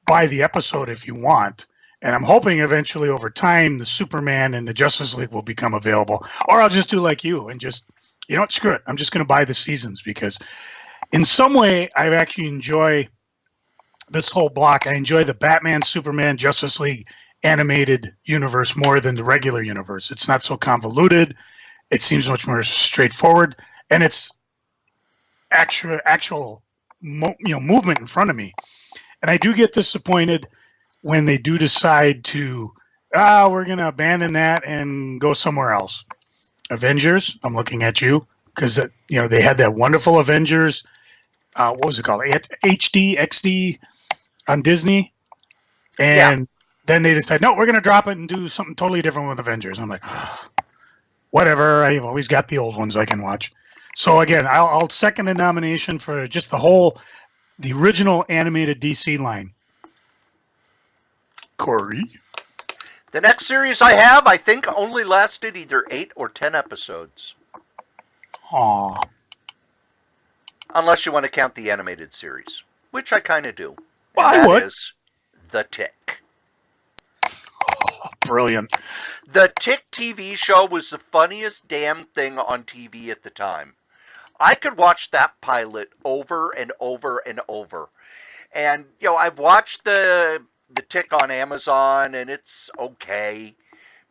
Speaker 2: by the episode if you want. And I'm hoping eventually over time the Superman and the Justice League will become available. Or I'll just do like you and just, screw it. I'm just going to buy the seasons because in some way I actually enjoy this whole block. I enjoy the Batman, Superman, Justice League animated universe more than the regular universe. It's not so convoluted. It seems much more straightforward. And it's actual movement in front of me. And I do get disappointed when they do decide to, we're going to abandon that and go somewhere else. Avengers, I'm looking at you, because they had that wonderful Avengers, what was it called? HD, XD on Disney. And then they decide, no, we're going to drop it and do something totally different with Avengers. I'm like, whatever. I've always got the old ones I can watch. So again, I'll second the nomination for just the original animated DC line. Cory?
Speaker 1: The next series I have, I think, only lasted either 8 or 10 episodes.
Speaker 2: Aww.
Speaker 1: Unless you want to count the animated series, which I kind of do.
Speaker 2: Well, I would.
Speaker 1: Is The Tick.
Speaker 2: Oh, brilliant.
Speaker 1: The Tick TV show was the funniest damn thing on TV at the time. I could watch that pilot over and over and over. And, I've watched the Tick on Amazon, and it's okay.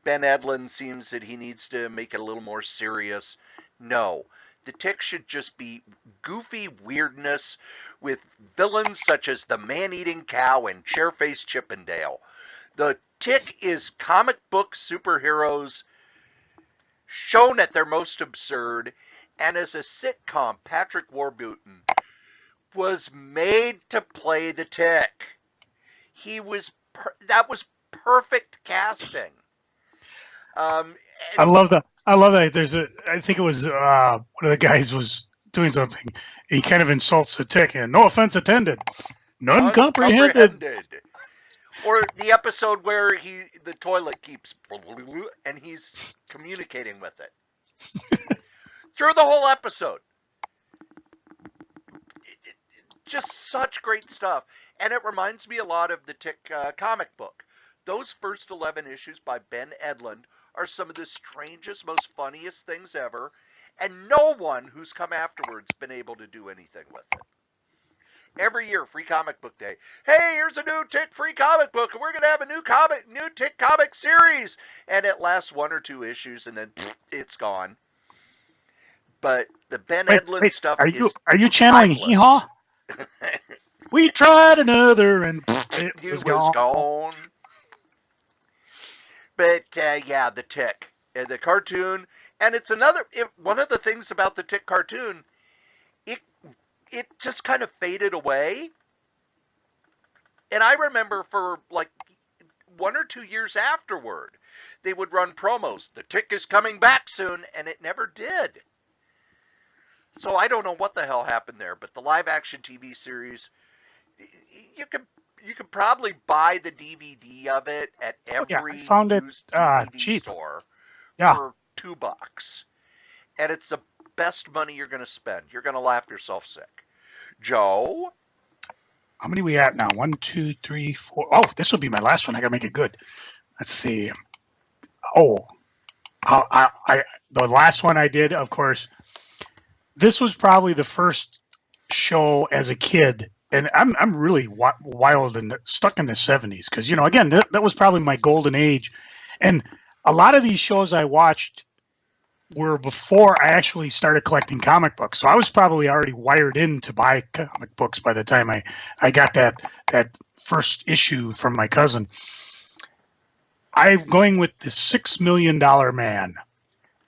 Speaker 1: Ben Edlund seems that he needs to make it a little more serious. No, The Tick should just be goofy weirdness with villains such as the man-eating cow and Chairface Chippendale. The Tick is comic book superheroes shown at their most absurd, and as a sitcom, Patrick Warburton was made to play the Tick. That was perfect casting.
Speaker 2: I love that. I think it was one of the guys was doing something. He kind of insults the Tick, and no offense intended, none comprehended.
Speaker 1: Or the episode where the toilet keeps and he's communicating with it through the whole episode. Just such great stuff. And it reminds me a lot of the Tick comic book. Those first 11 issues by Ben Edlund are some of the strangest, most funniest things ever, and no one who's come afterwards been able to do anything with it. Every year, Free Comic Book Day. Hey, here's a new Tick free comic book, and we're going to have a new Tick comic series. And it lasts 1 or 2 issues, and then it's gone. But the Ben Edlund stuff
Speaker 2: are you channeling Hee-Haw? We tried another, and it was gone.
Speaker 1: But, the Tick. The cartoon. And it's one of the things about the Tick cartoon, it it just kind of faded away. And I remember for like 1 or 2 years afterward, they would run promos. The Tick is coming back soon, and it never did. So I don't know what the hell happened there, but the live action TV series, you can probably buy the DVD of it at every
Speaker 2: I found
Speaker 1: used
Speaker 2: it
Speaker 1: DVD
Speaker 2: cheap.
Speaker 1: store
Speaker 2: Yeah.
Speaker 1: for $2. And it's the best money you're going to spend. You're going to laugh yourself sick. Joe?
Speaker 2: How many we at now? 1, 2, 3, 4. Oh, this will be my last one. I got to make it good. Let's see. Oh, the last one I did, of course, this was probably the first show as a kid, and I'm really wild and stuck in the 70s because, again, that was probably my golden age. And a lot of these shows I watched were before I actually started collecting comic books. So I was probably already wired in to buy comic books by the time I got that first issue from my cousin. I'm going with the $6 Million Man.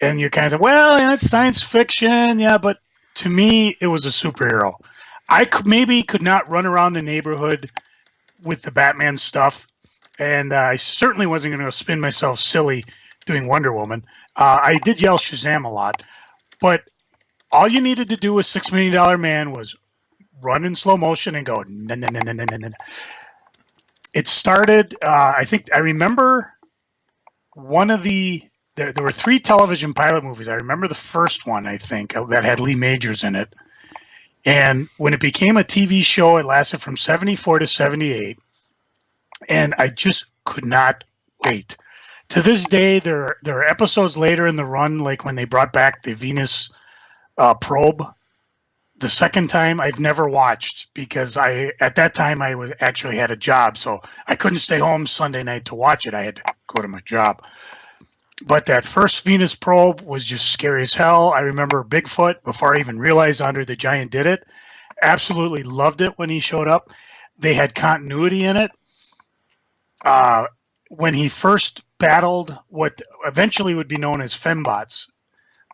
Speaker 2: And you're kind of, well, it's science fiction. Yeah, but to me, it was a superhero. I could not run around the neighborhood with the Batman stuff. And I certainly wasn't going to spin myself silly doing Wonder Woman. I did yell Shazam a lot, but all you needed to do with $6 Million Man was run in slow motion and go, no, no, no, no, no, no, no. It started, I remember one of there were 3 television pilot movies. I remember the first one, I think, that had Lee Majors in it. And when it became a TV show, it lasted from 74 to 78. And I just could not wait. To this day, there are episodes later in the run, like when they brought back the Venus probe. The second time, I've never watched because at that time I actually had a job, so I couldn't stay home Sunday night to watch it. I had to go to my job. But that first Venus probe was just scary as hell. I remember Bigfoot, before I even realized Andre the Giant did it. Absolutely loved it when he showed up. They had continuity in it. When he first battled what eventually would be known as fembots,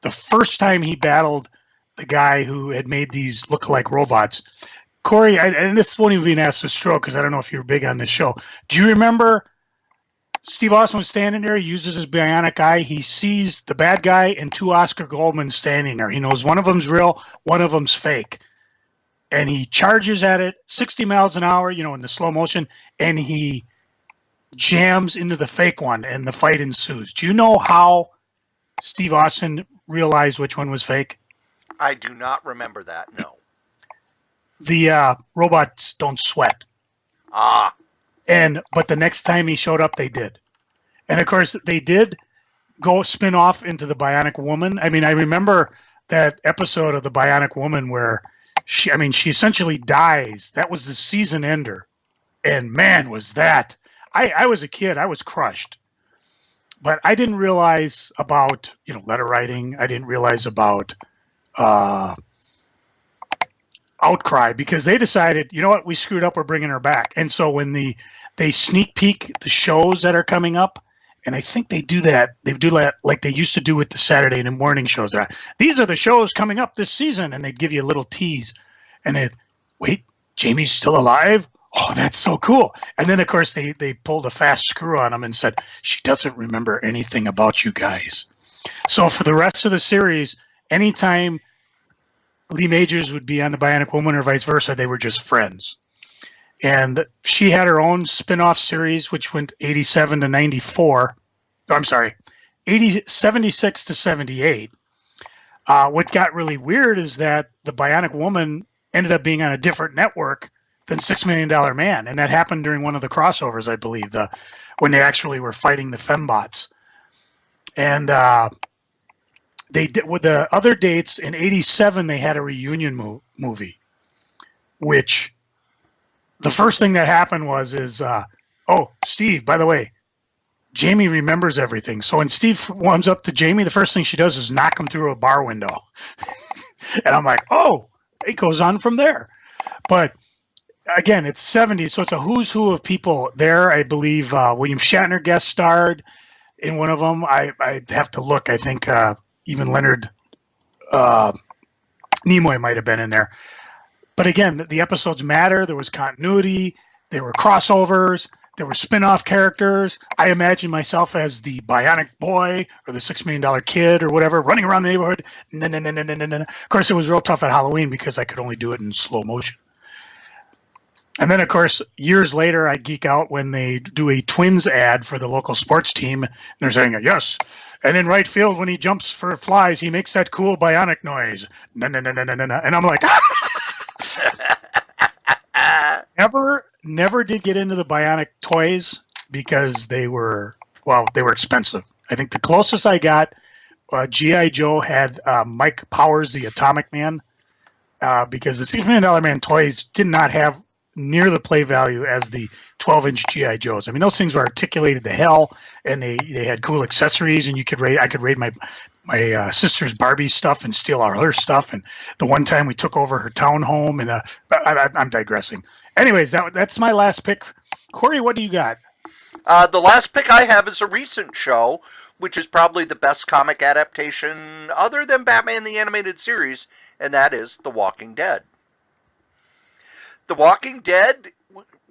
Speaker 2: the first time he battled the guy who had made these look-alike robots, Cory, and this won't even be an ask for stroke because I don't know if you're big on this show. Do you remember Steve Austin was standing there, he uses his bionic eye, he sees the bad guy and 2 Oscar Goldmans standing there. He knows one of them's real, one of them's fake. And he charges at it 60 miles an hour, in the slow motion, and he jams into the fake one, and the fight ensues. Do you know how Steve Austin realized which one was fake?
Speaker 1: I do not remember that, no.
Speaker 2: The robots don't sweat. But the next time he showed up, they did. And of course, they did go spin off into the Bionic Woman. I mean, I remember that episode of the Bionic Woman where she essentially dies. That was the season ender. And man, was that. I was a kid. I was crushed. But I didn't realize about, letter writing. I didn't realize about outcry because they decided, you know what, we screwed up, we're bringing her back. And so when they sneak peek the shows that are coming up, and I think they do that like they used to do with the Saturday and morning shows. These are the shows coming up this season, and they'd give you a little tease. And wait, Jamie's still alive? Oh, that's so cool. And then, of course, they pulled a fast screw on them and said, she doesn't remember anything about you guys. So for the rest of the series, anytime Lee Majors would be on the Bionic Woman or vice versa, they were just friends. And she had her own spin-off series, which went 87 to 94. I'm sorry, 76 to 78. What got really weird is that the Bionic Woman ended up being on a different network than $6 Million Man. And that happened during one of the crossovers, I believe, when they actually were fighting the fembots. And they did with the other dates in 87, they had a reunion movie, which the first thing that happened is Steve, by the way, Jamie remembers everything. So when Steve warms up to Jamie, the first thing she does is knock him through a bar window. And I'm like, oh, it goes on from there. But again, it's 70s, so it's a who's who of people there. I believe William Shatner guest starred in one of them. I'd have to look. I think even Leonard Nimoy might have been in there. But again, the episodes matter. There was continuity. There were crossovers. There were spin-off characters. I imagine myself as the Bionic Boy or the $6 Million Kid or whatever, running around the neighborhood. Of course, it was real tough at Halloween because I could only do it in slow motion. And then, of course, years later, I geek out when they do a Twins ad for the local sports team. And they're saying, yes. And in right field, when he jumps for flies, he makes that cool bionic noise. And I'm like, never did get into the bionic toys because they were expensive. I think the closest I got, G.I. Joe had Mike Powers, the Atomic Man, because the $6 Million Man toys did not have near the play value as the 12-inch G.I. Joes. I mean, those things were articulated to hell, and they had cool accessories, and I could raid my sister's Barbie stuff and steal all her stuff. And the one time we took over her townhome, and I'm digressing. Anyways, that's my last pick. Cory, what do you got?
Speaker 1: The last pick I have is a recent show, which is probably the best comic adaptation other than Batman the Animated Series, and that is The Walking Dead. The Walking Dead,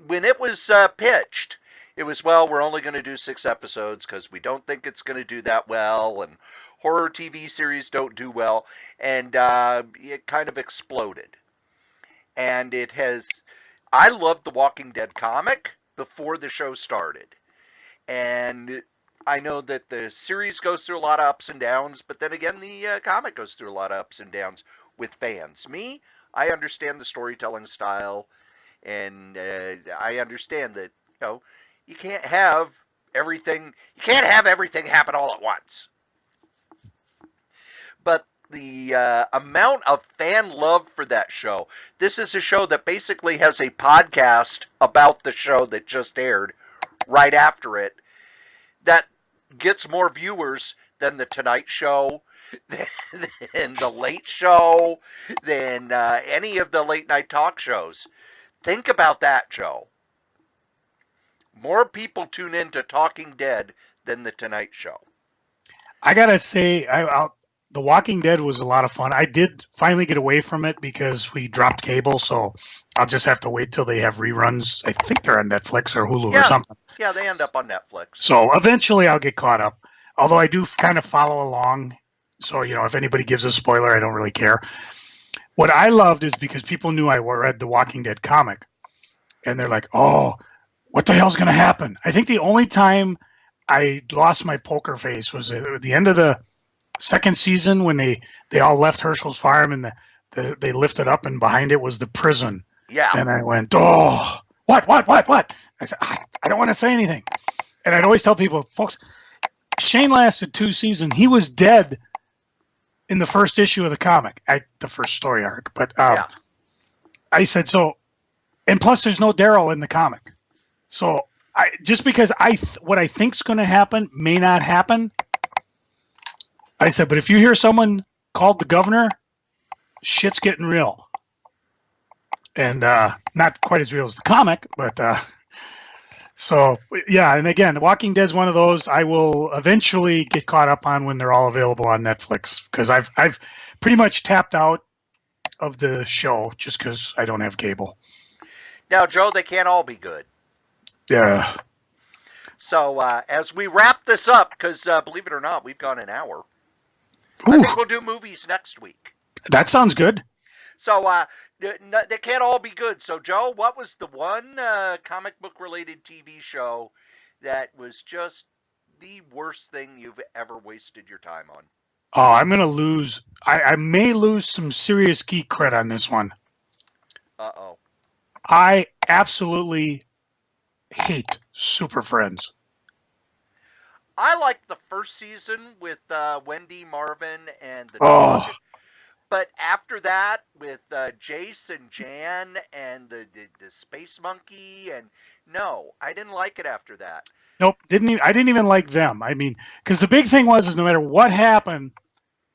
Speaker 1: when it was pitched, it was, well, we're only going to do 6 episodes because we don't think it's going to do that well, and horror TV series don't do well, and it kind of exploded. And I loved the Walking Dead comic before the show started. And I know that the series goes through a lot of ups and downs, but then again, the comic goes through a lot of ups and downs with fans. I understand the storytelling style, and I understand that, you can't have everything happen all at once. But the amount of fan love for that show, this is a show that basically has a podcast about the show that just aired right after it, that gets more viewers than The Tonight Show, than The Late Show, than any of the late night talk shows. Think about that, Joe. More people tune in to Talking Dead than The Tonight Show.
Speaker 2: I gotta say, The Walking Dead was a lot of fun. I did finally get away from it because we dropped cable, so I'll just have to wait till they have reruns. I think they're on Netflix or Hulu or something.
Speaker 1: Yeah, they end up on Netflix.
Speaker 2: So eventually I'll get caught up. Although I do kind of follow along. So, if anybody gives a spoiler, I don't really care. What I loved is because people knew I read the Walking Dead comic. And they're like, oh, what the hell's going to happen? I think the only time I lost my poker face was at the end of the second season when they all left Herschel's farm and they lifted up and behind it was the prison.
Speaker 1: Yeah.
Speaker 2: And I went, oh, what? I said, I don't want to say anything. And I'd always tell people, folks, Shane lasted 2 seasons. He was dead in the first issue of the comic, the first story arc. But I said, so, and plus there's no Daryl in the comic. So just because what I think's going to happen may not happen, I said, but if you hear someone called the governor, shit's getting real. And not quite as real as the comic, but so, yeah. And again, The Walking Dead is one of those I will eventually get caught up on when they're all available on Netflix, because I've pretty much tapped out of the show just because I don't have cable.
Speaker 1: Now, Joe, they can't all be good.
Speaker 2: Yeah.
Speaker 1: So as we wrap this up, because believe it or not, we've gone an hour.
Speaker 2: Ooh.
Speaker 1: I think we'll do movies next week.
Speaker 2: That sounds good.
Speaker 1: So they can't all be good. So, Joe, what was the one comic book related TV show that was just the worst thing you've ever wasted your time on?
Speaker 2: Oh, I'm going to lose. I may lose some serious geek cred on this one.
Speaker 1: Uh-oh.
Speaker 2: I absolutely hate Super Friends.
Speaker 1: I liked the first season with Wendy Marvin and the dog. But after that, with Jace and Jan and the space monkey, and no, I didn't like it after that.
Speaker 2: Nope, I didn't even like them. I mean, because the big thing was no matter what happened,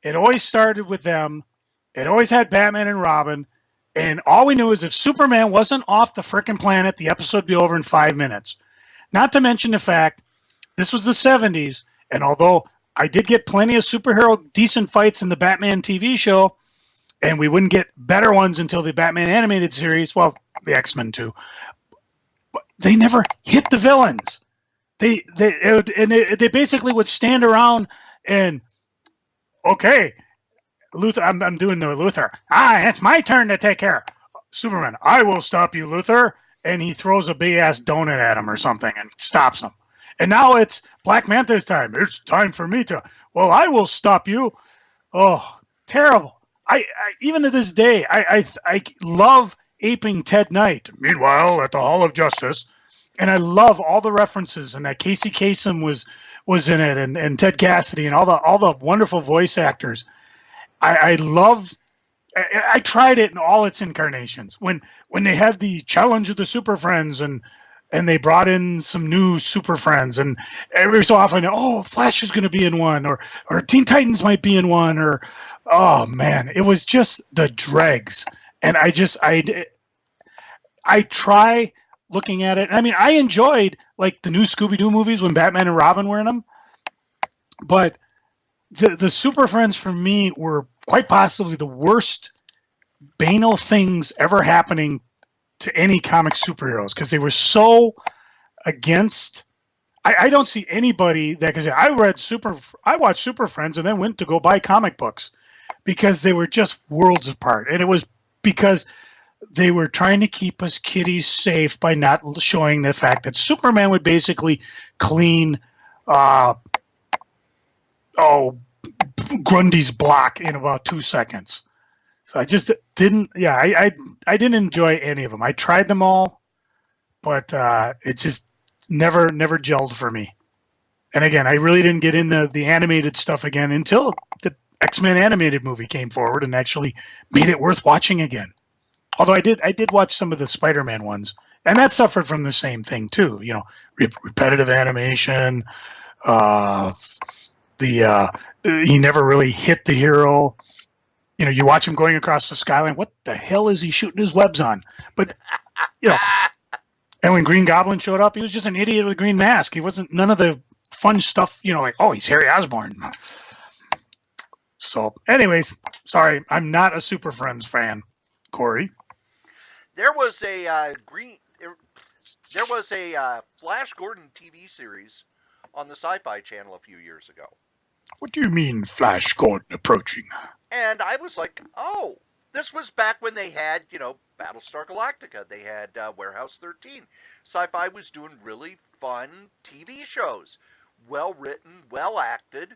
Speaker 2: it always started with them. It always had Batman and Robin, and all we knew is if Superman wasn't off the frickin' planet, the episode would be over in 5 minutes. Not to mention the fact this was the 70s, and although I did get plenty of superhero decent fights in the Batman TV show, and we wouldn't get better ones until the Batman animated series. Well, the X-Men too. But they never hit the villains. They basically would stand around and, okay, Luthor, I'm doing the Luthor. It's my turn to take care. Superman, I will stop you, Luthor. And he throws a big ass donut at him or something and stops him. And now it's Black Manta's time. It's time for me to. Well, I will stop you. Oh, terrible. I even to this day, I love aping Ted Knight. Meanwhile, at the Hall of Justice, and I love all the references, and that Casey Kasem was in it, and Ted Cassidy, and all the wonderful voice actors. I love. I tried it in all its incarnations. When they had the Challenge of the Super Friends, and they brought in some new Super Friends, and every so often, Flash is going to be in one, or Teen Titans might be in one, or oh man, it was just the dregs. And I try looking at it. I mean, I enjoyed like the new Scooby-Doo movies when Batman and Robin were in them, but the Super Friends for me were quite possibly the worst banal things ever happening to any comic superheroes, because they were so against. I don't see anybody that can say I watched Super Friends and then went to go buy comic books, because they were just worlds apart, and it was because they were trying to keep us kiddies safe by not showing the fact that Superman would basically clean Grundy's block in about 2 seconds. So I just didn't. Yeah, I didn't enjoy any of them. I tried them all, but it just never gelled for me. And again, I really didn't get into the animated stuff again until the X-Men animated movie came forward and actually made it worth watching again. Although I did watch some of the Spider-Man ones, and that suffered from the same thing too. You know, repetitive animation. He never really hit the hero. You know, you watch him going across the skyline. What the hell is he shooting his webs on? But and when Green Goblin showed up, he was just an idiot with a green mask. He wasn't none of the fun stuff. Like, oh, he's Harry Osborn. So, anyways, sorry, I'm not a Super Friends fan. Cory,
Speaker 1: there was a Flash Gordon TV series on the Sci-Fi Channel a few years ago.
Speaker 2: What do you mean, Flash Gordon approaching?
Speaker 1: And I was like, oh, this was back when they had, Battlestar Galactica. They had Warehouse 13. Sci-Fi was doing really fun TV shows. Well written, well acted.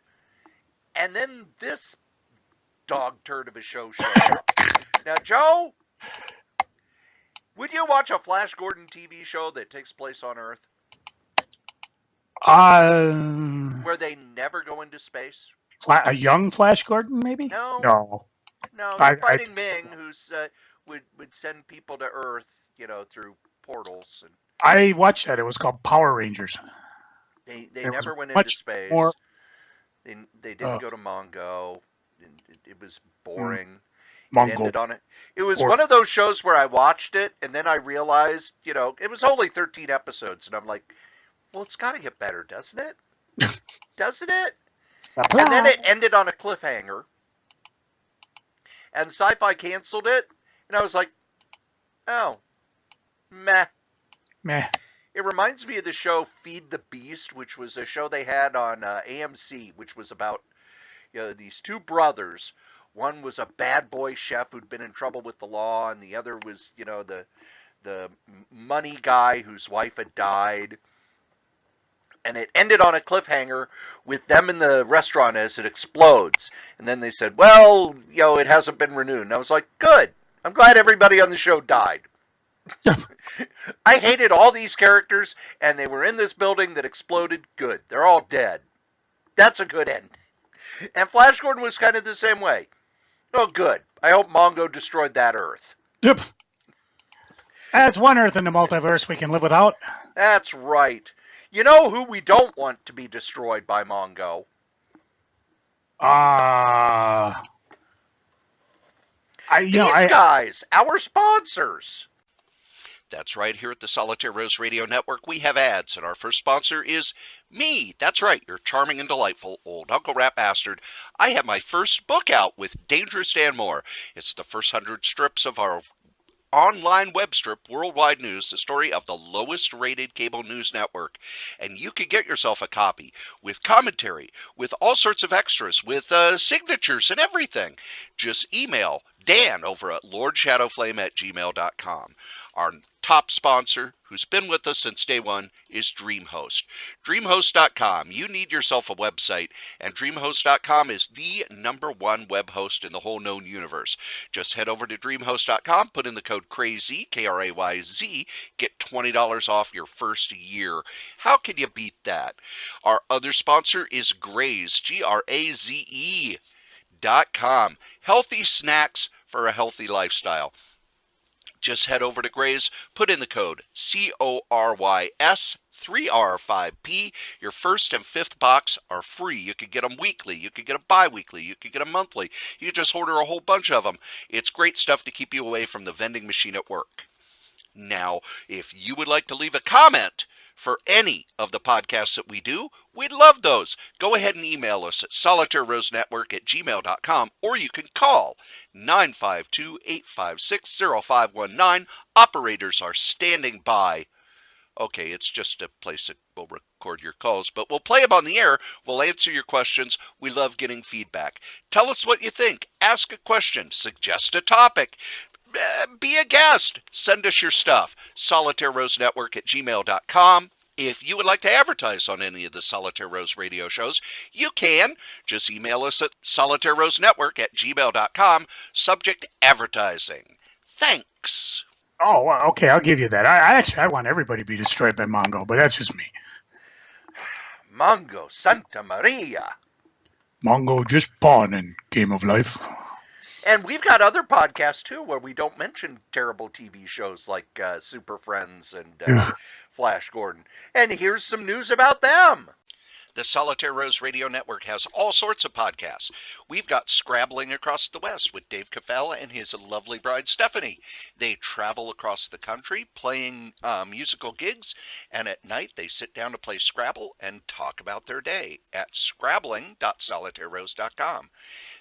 Speaker 1: And then this dog turd of a show showed up. Now, Joe, would you watch a Flash Gordon TV show that takes place on Earth? Where they never go into space?
Speaker 2: A young Flash Gordon, maybe?
Speaker 1: No. They're fighting Ming, who's would send people to Earth, through portals. And
Speaker 2: I watched that. It was called Power Rangers.
Speaker 1: They never went into space. They didn't go to Mongo. It was boring. It was one of those shows where I watched it, and then I realized, it was only 13 episodes, and I'm like, well, it's got to get better, doesn't it? Doesn't it?
Speaker 2: Supply.
Speaker 1: And then it ended on a cliffhanger. And Sci-Fi canceled it. And I was like, oh, meh. It reminds me of the show Feed the Beast, which was a show they had on AMC, which was about these two brothers. One was a bad boy chef who'd been in trouble with the law, and the other was, the money guy whose wife had died. And it ended on a cliffhanger with them in the restaurant as it explodes. And then they said, well, it hasn't been renewed. And I was like, good. I'm glad everybody on the show died. I hated all these characters, and they were in this building that exploded. Good. They're all dead. That's a good end. And Flash Gordon was kind of the same way. Oh, good. I hope Mongo destroyed that Earth.
Speaker 2: Yep. That's one Earth in the multiverse we can live without.
Speaker 1: That's right. You know who we don't want to be destroyed by Mongo? These guys, our sponsors. That's right, here at the Solitaire Rose Radio Network, we have ads, and our first sponsor is me. That's right, your charming and delightful old Uncle Rat Bastard. I have my first book out with Dangerous Dan Moore. It's the first 100 strips of our online web strip, Worldwide News, the story of the lowest rated cable news network. And you can get yourself a copy with commentary, with all sorts of extras, with signatures and everything. Just email Dan over at lordshadowflame@gmail.com. Our top sponsor, who's been with us since day one, is DreamHost. DreamHost.com. You need yourself a website, and DreamHost.com is the #1 web host in the whole known universe. Just head over to DreamHost.com, put in the code KRAYZ, KRAYZ, get $20 off your first year. How can you beat that? Our other sponsor is Graze, GRAZE.com. Healthy snacks for a healthy lifestyle. Just head over to Graze, put in the code CORYS3R5P. Your first and fifth box are free. You can get them weekly. You can get them bi-weekly. You can get them monthly. You just order a whole bunch of them. It's great stuff to keep you away from the vending machine at work. Now, if you would like to leave a comment for any of the podcasts that we do, we'd love those. Go ahead and email us at solitairerosenetwork@gmail.com, or you can call 952-856-0519. Operators are standing by. Okay, it's just a place that we'll record your calls, but we'll play them on the air. We'll answer your questions. We love getting feedback. Tell us what you think. Ask a question. Suggest a topic. Be a guest. Send us your stuff. SolitaireRoseNetwork@gmail.com. If you would like to advertise on any of the Solitaire Rose radio shows, you can. Just email us at SolitaireRoseNetwork@gmail.com. Subject advertising. Thanks.
Speaker 2: Oh, well, okay, I'll give you that. I want everybody to be destroyed by Mongo, but that's just me.
Speaker 1: Mongo Santa Maria.
Speaker 2: Mongo just pawn in Game of Life.
Speaker 1: And we've got other podcasts, too, where we don't mention terrible TV shows like Super Friends and Flash Gordon. And here's some news about them. The Solitaire Rose Radio Network has all sorts of podcasts. We've got Scrabbling Across the West with Dave Cafell and his lovely bride, Stephanie. They travel across the country playing musical gigs, and at night they sit down to play Scrabble and talk about their day at scrabbling.solitairerose.com.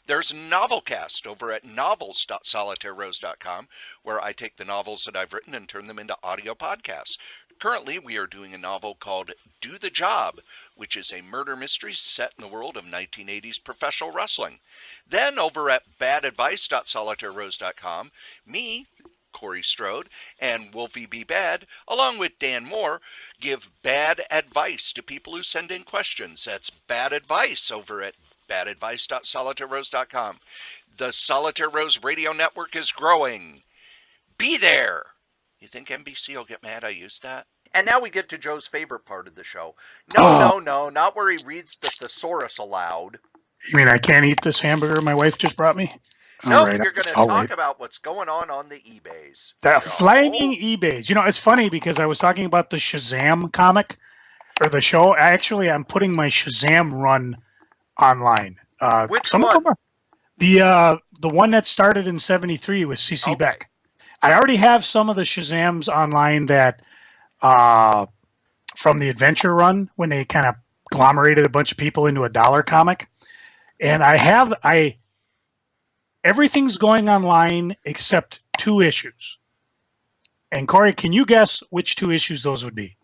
Speaker 1: There's Novelcast over at novels.solitairerose.com, where I take the novels that I've written and turn them into audio podcasts. Currently, we are doing a novel called Do the Job, which is a murder mystery set in the world of 1980s professional wrestling. Then, over at badadvice.solitairerose.com, me, Cory Strode, and Wolfie B. Bad, along with Dan Moore, give bad advice to people who send in questions. That's bad advice over at badadvice.solitairerose.com. The Solitaire Rose Radio Network is growing. Be there! You think NBC will get mad I used that? And now we get to Joe's favorite part of the show. No, not where he reads the thesaurus aloud.
Speaker 2: You mean I can't eat this hamburger my wife just brought me?
Speaker 1: No, you're going to talk about what's going on the eBays.
Speaker 2: The flaming eBays. You know, it's funny because I was talking about the Shazam comic, or the show. Actually, I'm putting my Shazam run online.
Speaker 1: Which one?
Speaker 2: Of them are, the one that started in '73 with CC Beck. I already have some of the Shazams online that from the Adventure Run when they kind of agglomerated a bunch of people into a dollar comic, and everything's going online except 2 issues. And Cory, can you guess which 2 issues those would be?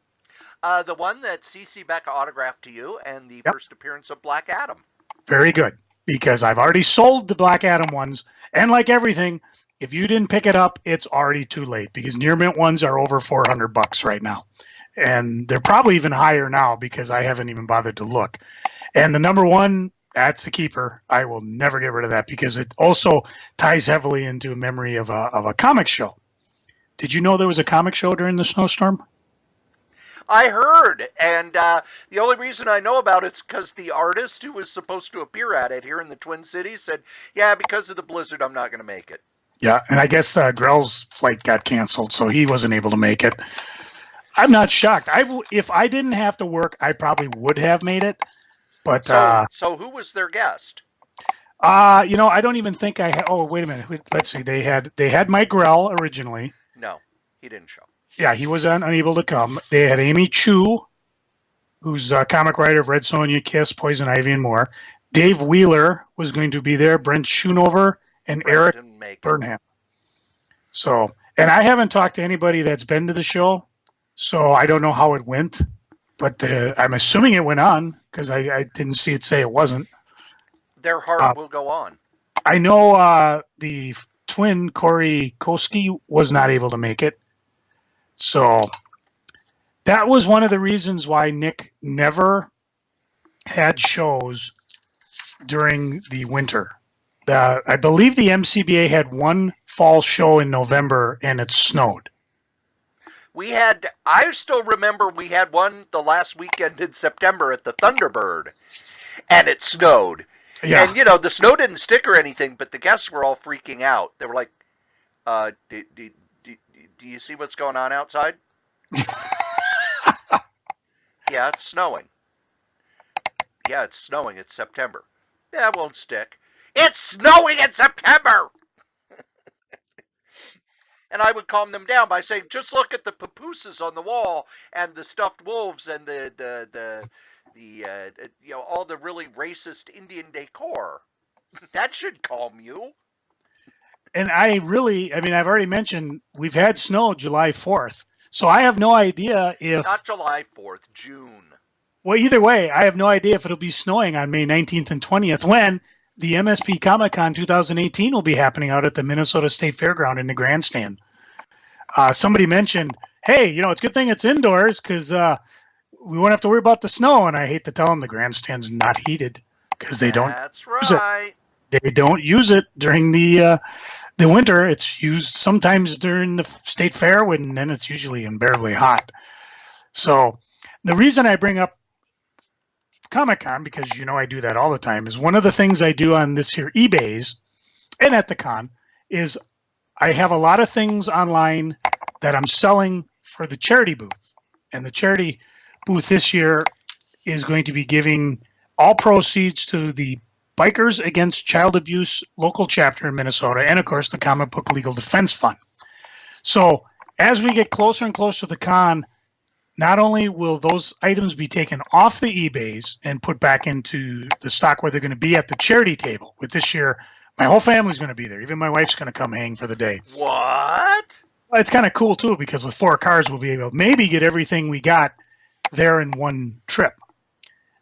Speaker 1: The one that CC Beck autographed to you, and the first appearance of Black Adam.
Speaker 2: Very good, because I've already sold the Black Adam ones, and like everything, if you didn't pick it up, it's already too late, because near mint ones are over $400 right now, and they're probably even higher now because I haven't even bothered to look. And the number 1, that's a keeper. I will never get rid of that because it also ties heavily into a memory of a comic show. Did you know there was a comic show during the snowstorm?
Speaker 1: I heard, and the only reason I know about it's because the artist who was supposed to appear at it here in the Twin Cities said, yeah, because of the blizzard, I'm not going to make it.
Speaker 2: Yeah, and I guess Grell's flight got canceled, so he wasn't able to make it. I'm not shocked. If I didn't have to work, I probably would have made it. But
Speaker 1: so who was their guest?
Speaker 2: I don't even think I had. Oh, wait a minute. Let's see. They had Mike Grell originally.
Speaker 1: No, he didn't show.
Speaker 2: Yeah, he was unable to come. They had Amy Chu, who's a comic writer of Red Sonja, Kiss, Poison Ivy, and more. Dave Wheeler was going to be there, Brent Schoonover, and Eric Burnham. So, and I haven't talked to anybody that's been to the show, so I don't know how it went, but I'm assuming it went on because I didn't see it say it wasn't.
Speaker 1: Their heart will go on.
Speaker 2: I know the twin, Cory Koski, was not able to make it. So that was one of the reasons why Nick never had shows during the winter. I believe the MCBA had one fall show in November, and it snowed.
Speaker 1: I still remember we had one the last weekend in September at the Thunderbird, and it snowed. Yeah. And, the snow didn't stick or anything, but the guests were all freaking out. They were like, do you see what's going on outside? Yeah, it's snowing. Yeah, it's snowing. It's September. Yeah, it won't stick. It's snowing in September! And I would calm them down by saying, just look at the papooses on the wall and the stuffed wolves and the all the really racist Indian decor. That should calm you.
Speaker 2: And I've already mentioned we've had snow July 4th. So I have no idea if...
Speaker 1: Not July 4th, June.
Speaker 2: Well, either way, I have no idea if it'll be snowing on May 19th and 20th when the MSP Comic-Con 2018 will be happening out at the Minnesota State Fairground in the grandstand. Somebody mentioned, hey, it's a good thing it's indoors because we won't have to worry about the snow. And I hate to tell them the grandstand's not heated because they don't.
Speaker 1: That's right.
Speaker 2: They don't use it during the winter. It's used sometimes during the state fair, and then it's usually unbearably hot. So the reason I bring up Comic-Con, because I do that all the time, is one of the things I do on this here eBays and at the con is I have a lot of things online that I'm selling for the charity booth. And the charity booth this year is going to be giving all proceeds to the Bikers Against Child Abuse local chapter in Minnesota, and of course the Comic Book Legal Defense Fund. So as we get closer and closer to the con, not only will those items be taken off the eBays and put back into the stock where they're going to be at the charity table, with this year, my whole family's going to be there. Even my wife's going to come hang for the day.
Speaker 1: What?
Speaker 2: Well, it's kind of cool, too, because with 4 cars, we'll be able to maybe get everything we got there in one trip.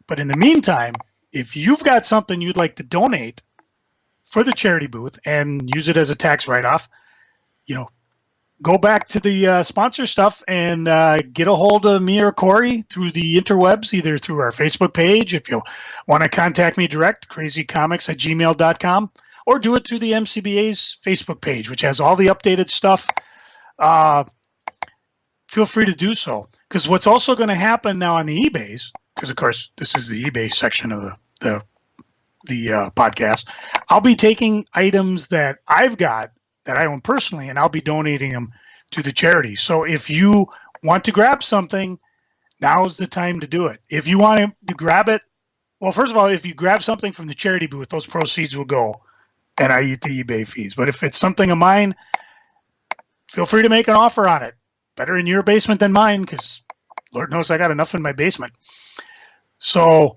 Speaker 2: But in the meantime, if you've got something you'd like to donate for the charity booth and use it as a tax write-off, go back to the sponsor stuff and get a hold of me or Cory through the interwebs, either through our Facebook page, if you want to contact me direct, crazycomics@gmail.com, or do it through the MCBA's Facebook page, which has all the updated stuff. Feel free to do so. Because what's also going to happen now on the eBays, because, of course, this is the eBay section of the podcast, I'll be taking items that I've got that I own personally, and I'll be donating them to the charity. So if you want to grab something, now's the time to do it. If you want to grab it, well, first of all, if you grab something from the charity booth, those proceeds will go, and I eat the eBay fees. But if it's something of mine, feel free to make an offer on it. Better in your basement than mine, because Lord knows I got enough in my basement. So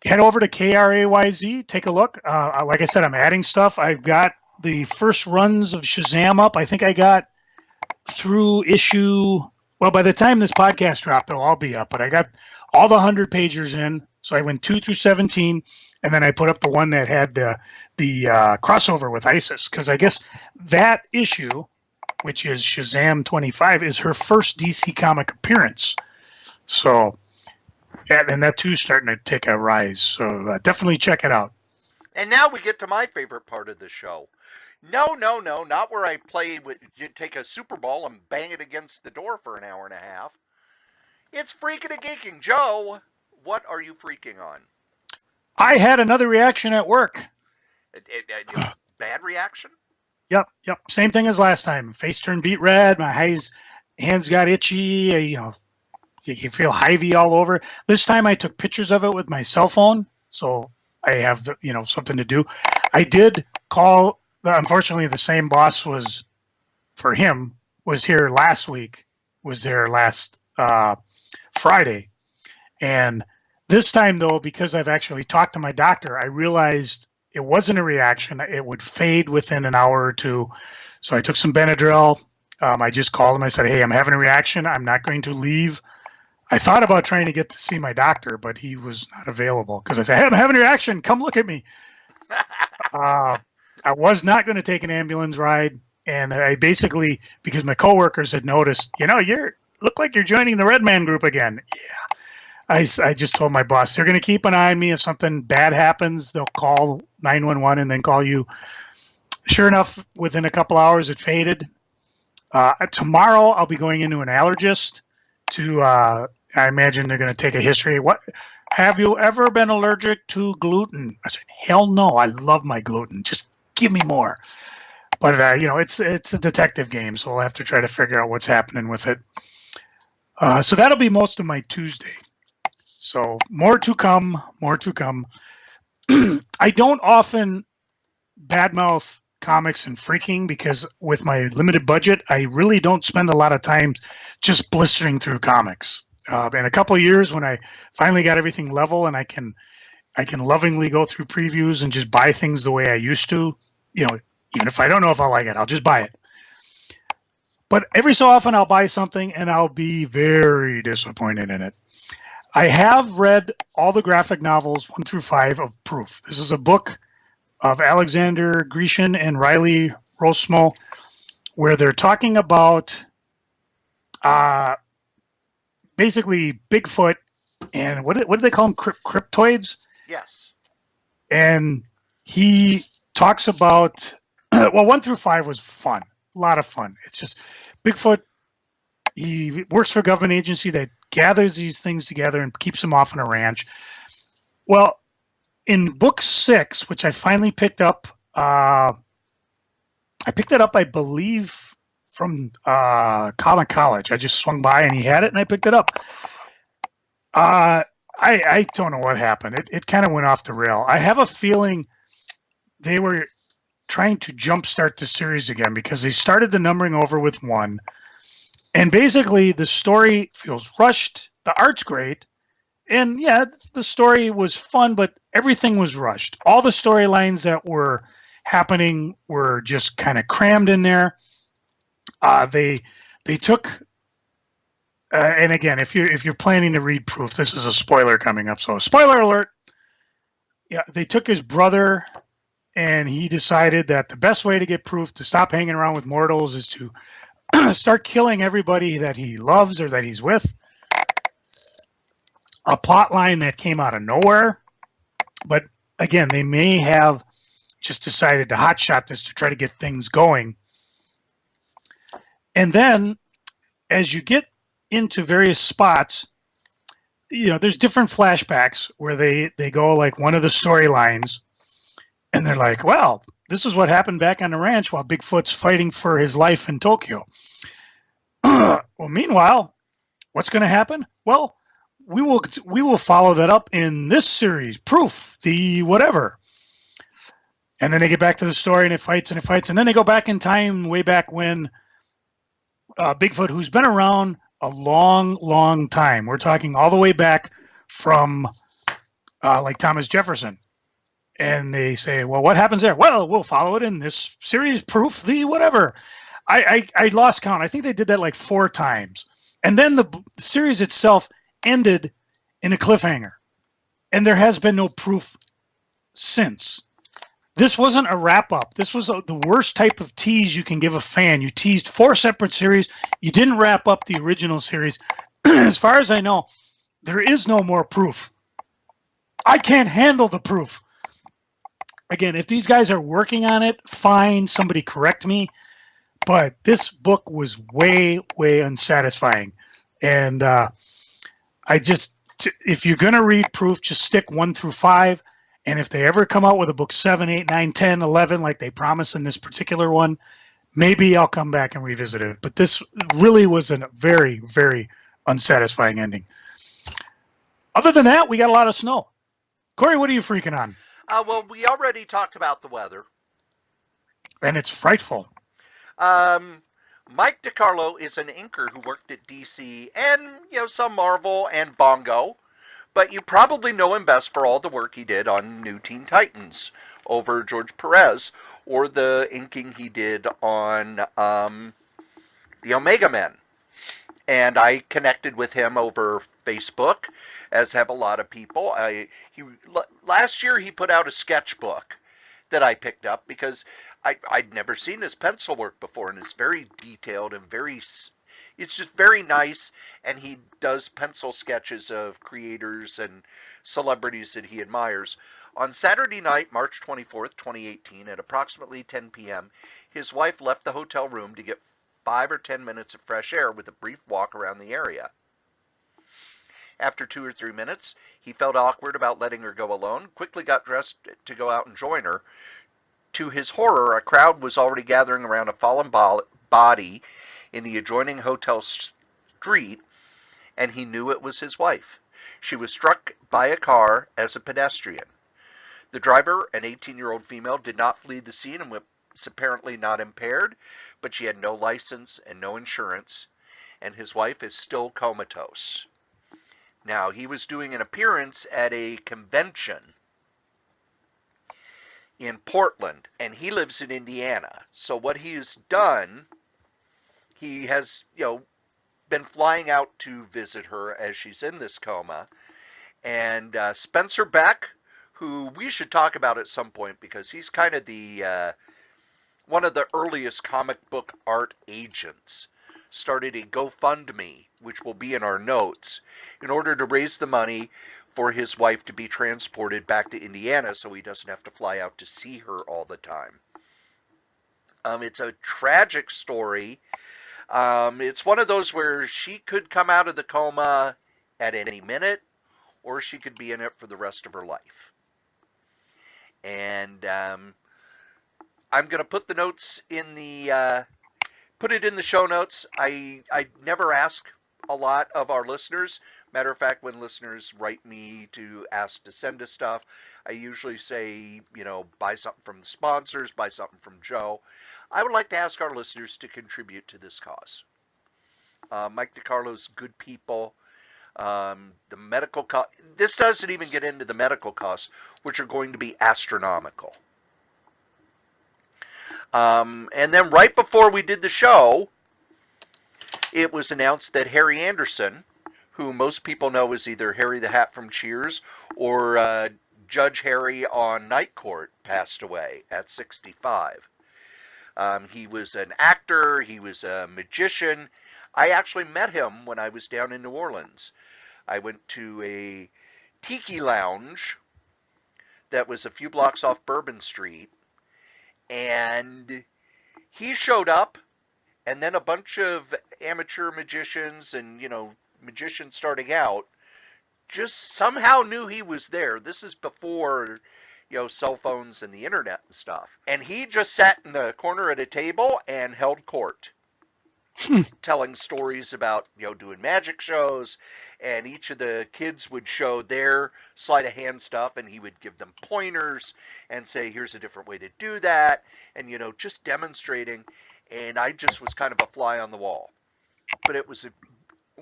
Speaker 2: head over to KRAYZ, take a look. Like I said, I'm adding stuff. I've got the first runs of Shazam up. I think I got through by the time this podcast dropped, it'll all be up, but I got all the 100 pagers in. So I went 2 through 17, and then I put up the one that had the crossover with ISIS, because I guess that issue, which is Shazam 25, is her first DC comic appearance. So, and that too is starting to take a rise. So definitely check it out.
Speaker 1: And now we get to my favorite part of the show. No, not where I play with, you take a Super Ball and bang it against the door for an hour and a half. It's Freaking and Geeking. Joe, what are you freaking on?
Speaker 2: I had another reaction at work.
Speaker 1: Bad reaction?
Speaker 2: Yep. Same thing as last time. Face turned beet red. My hands got itchy. You can feel Hy-Vee all over. This time I took pictures of it with my cell phone, so I have something to do. I did call. Unfortunately, the same boss was was here last week, was there last Friday. And this time, though, because I've actually talked to my doctor, I realized it wasn't a reaction. It would fade within an hour or two. So I took some Benadryl. I just called him. I said, hey, I'm having a reaction. I'm not going to leave. I thought about trying to get to see my doctor, but he was not available because I said, hey, I'm having a reaction. Come look at me. I was not going to take an ambulance ride. And I basically, because my coworkers had noticed, you look like you're joining the Red Man group again. Yeah. I just told my boss, they're going to keep an eye on me. If something bad happens, they'll call 911 and then call you. Sure enough, within a couple hours, it faded. Tomorrow, I'll be going into an allergist to, I imagine they're going to take a history. What? Have you ever been allergic to gluten? I said, hell no. I love my gluten. Just give me more. But, it's a detective game, so we'll have to try to figure out what's happening with it. So that'll be most of my Tuesday. So more to come. I don't often badmouth comics and freaking because with my limited budget, I really don't spend a lot of time just blistering through comics. In a couple of years, when I finally got everything level and I can lovingly go through previews and just buy things the way I used to, even if I don't know if I'll like it, I'll just buy it. But every so often I'll buy something and I'll be very disappointed in it. I have read all the graphic novels 1 through 5 of Proof. This is a book of Alexander Grecian and Riley Rosmo where they're talking about basically Bigfoot and what do they call them? Cryptoids?
Speaker 1: Yes.
Speaker 2: And he talks about, 1 through 5 was fun. A lot of fun. It's just Bigfoot, he works for a government agency that gathers these things together and keeps them off on a ranch. Well, in book 6, which I finally picked up, I picked it up, I believe, from Comic College. I just swung by and he had it and I picked it up. I don't know what happened. It kind of went off the rail. I have a feeling they were trying to jumpstart the series again because they started the numbering over with 1. And basically, the story feels rushed. The art's great. And yeah, the story was fun, but everything was rushed. All the storylines that were happening were just kind of crammed in there. They took, and again, if you're planning to read Proof, this is a spoiler coming up. So spoiler alert. Yeah, they took his brother, and he decided that the best way to get Proof to stop hanging around with mortals is to start killing everybody that he loves or that he's with. A plot line that came out of nowhere. But again, they may have just decided to hotshot this to try to get things going. And then as you get into various spots, there's different flashbacks where they go like one of the storylines and they're like, well, this is what happened back on the ranch while Bigfoot's fighting for his life in Tokyo. Well, meanwhile, what's going to happen? Well, we will follow that up in this series, Proof, the whatever. And then they get back to the story and it fights. And then they go back in time, way back when Bigfoot, who's been around a long, long time. We're talking all the way back from like Thomas Jefferson. And they say, well, what happens there? Well, we'll follow it in this series, Proof, the whatever. I lost count. I think they did that like 4 times. And then the series itself ended in a cliffhanger. And there has been no Proof since. This wasn't a wrap-up. This was the worst type of tease you can give a fan. You teased 4 separate series. You didn't wrap up the original series. As far as I know, there is no more Proof. I can't handle the Proof. Again, if these guys are working on it, fine, somebody correct me. But this book was way, way unsatisfying. And if you're going to read Proof, just stick 1 through 5. And if they ever come out with a book 7, 8, 9, 10, 11, like they promise in this particular one, maybe I'll come back and revisit it. But this really was a very, very unsatisfying ending. Other than that, we got a lot of snow. Cory, what are you freaking on?
Speaker 1: Well, we already talked about the weather.
Speaker 2: And it's frightful.
Speaker 1: Mike DiCarlo is an inker who worked at DC and, some Marvel and Bongo, but you probably know him best for all the work he did on New Teen Titans over George Perez, or the inking he did on the Omega Men. And I connected with him over Facebook, as have a lot of people. Last year he put out a sketchbook that I picked up because I'd never seen his pencil work before, and it's very detailed and it's just very nice, and he does pencil sketches of creators and celebrities that he admires. On Saturday night, March 24th, 2018, at approximately 10 p.m., his wife left the hotel room to get 5 or 10 minutes of fresh air with a brief walk around the area. After 2 or 3 minutes, he felt awkward about letting her go alone, quickly got dressed to go out and join her. To his horror, a crowd was already gathering around a fallen body in the adjoining hotel street, and he knew it was his wife. She was struck by a car as a pedestrian. The driver, an 18-year-old female, did not flee the scene and was apparently not impaired, but she had no license and no insurance, and his wife is still comatose. Now, he was doing an appearance at a convention in Portland, and he lives in Indiana. So what he's done, he has, been flying out to visit her as she's in this coma. And Spencer Beck, who we should talk about at some point because he's kind of the one of the earliest comic book art agents, started a GoFundMe, which will be in our notes, in order to raise the money for his wife to be transported back to Indiana so he doesn't have to fly out to see her all the time. It's a tragic story. It's one of those where she could come out of the coma at any minute, or she could be in it for the rest of her life. And I'm going to put the notes in the put it in the show notes. I never ask a lot of our listeners. Matter of fact, when listeners write me to ask to send us stuff, I usually say, buy something from the sponsors, buy something from Joe. I would like to ask our listeners to contribute to this cause. Mike DiCarlo's good people. The medical cost. This doesn't even get into the medical costs, which are going to be astronomical. And then right before we did the show, it was announced that Harry Anderson, who most people know as either Harry the Hat from Cheers or Judge Harry on Night Court, passed away at 65. He was an actor. He was a magician. I actually met him when I was down in New Orleans. I went to a tiki lounge that was a few blocks off Bourbon Street, and he showed up, and then a bunch of amateur magicians and, magicians starting out just somehow knew he was there. This is before, cell phones and the internet and stuff. And he just sat in the corner at a table and held court, telling stories about, doing magic shows, and each of the kids would show their sleight of hand stuff, and he would give them pointers and say, here's a different way to do that, and, just demonstrating. And I just was kind of a fly on the wall. But it was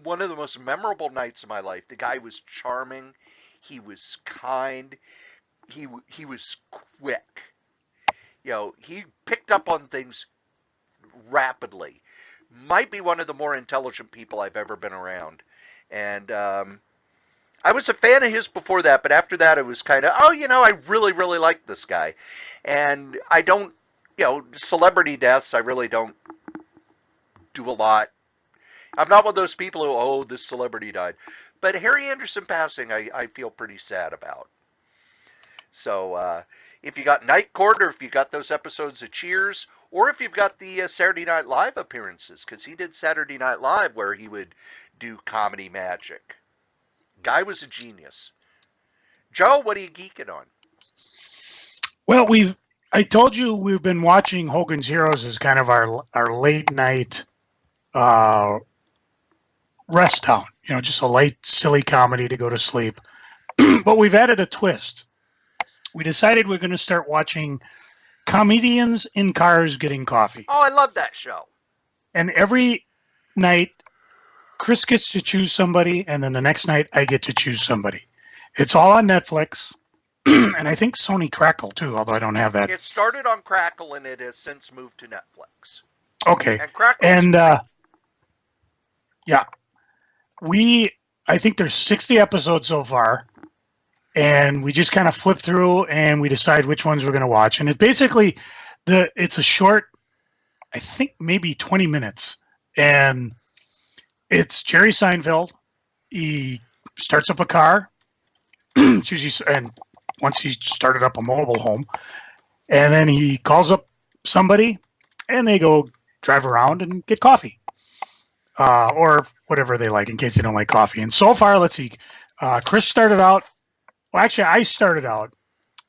Speaker 1: one of the most memorable nights of my life. The guy was charming. He was kind. He was quick. He picked up on things rapidly. Might be one of the more intelligent people I've ever been around. And I was a fan of his before that, but after that it was kind of, I really, really like this guy. And I don't, celebrity deaths, I really don't do a lot. I'm not one of those people who, this celebrity died. But Harry Anderson passing, I feel pretty sad about. So if you got Night Court, or if you got those episodes of Cheers, or if you've got the Saturday Night Live appearances, because he did Saturday Night Live where he would do comedy magic. Guy was a genius. Joe, what are you geeking on?
Speaker 2: Well, I told you we've been watching Hogan's Heroes as kind of our late night rest town. Just a light, silly comedy to go to sleep. But we've added a twist. We decided we're going to start watching Comedians in Cars Getting Coffee.
Speaker 1: Oh, I love that show.
Speaker 2: And every night, Chris gets to choose somebody, and then the next night, I get to choose somebody. It's all on Netflix, and I think Sony Crackle, too, although I don't have that.
Speaker 1: It started on Crackle, and it has since moved to Netflix.
Speaker 2: Okay.
Speaker 1: And Crackle.
Speaker 2: And, yeah. I think there's 60 episodes so far, and we just kind of flip through, and we decide which ones we're going to watch. And it's basically, it's a short, I think maybe 20 minutes, and it's Jerry Seinfeld. He starts up a car, and once he started up a mobile home, and then he calls up somebody, and they go drive around and get coffee, or whatever they like, in case they don't like coffee. And so far, let's see, Chris started out. Well, actually, I started out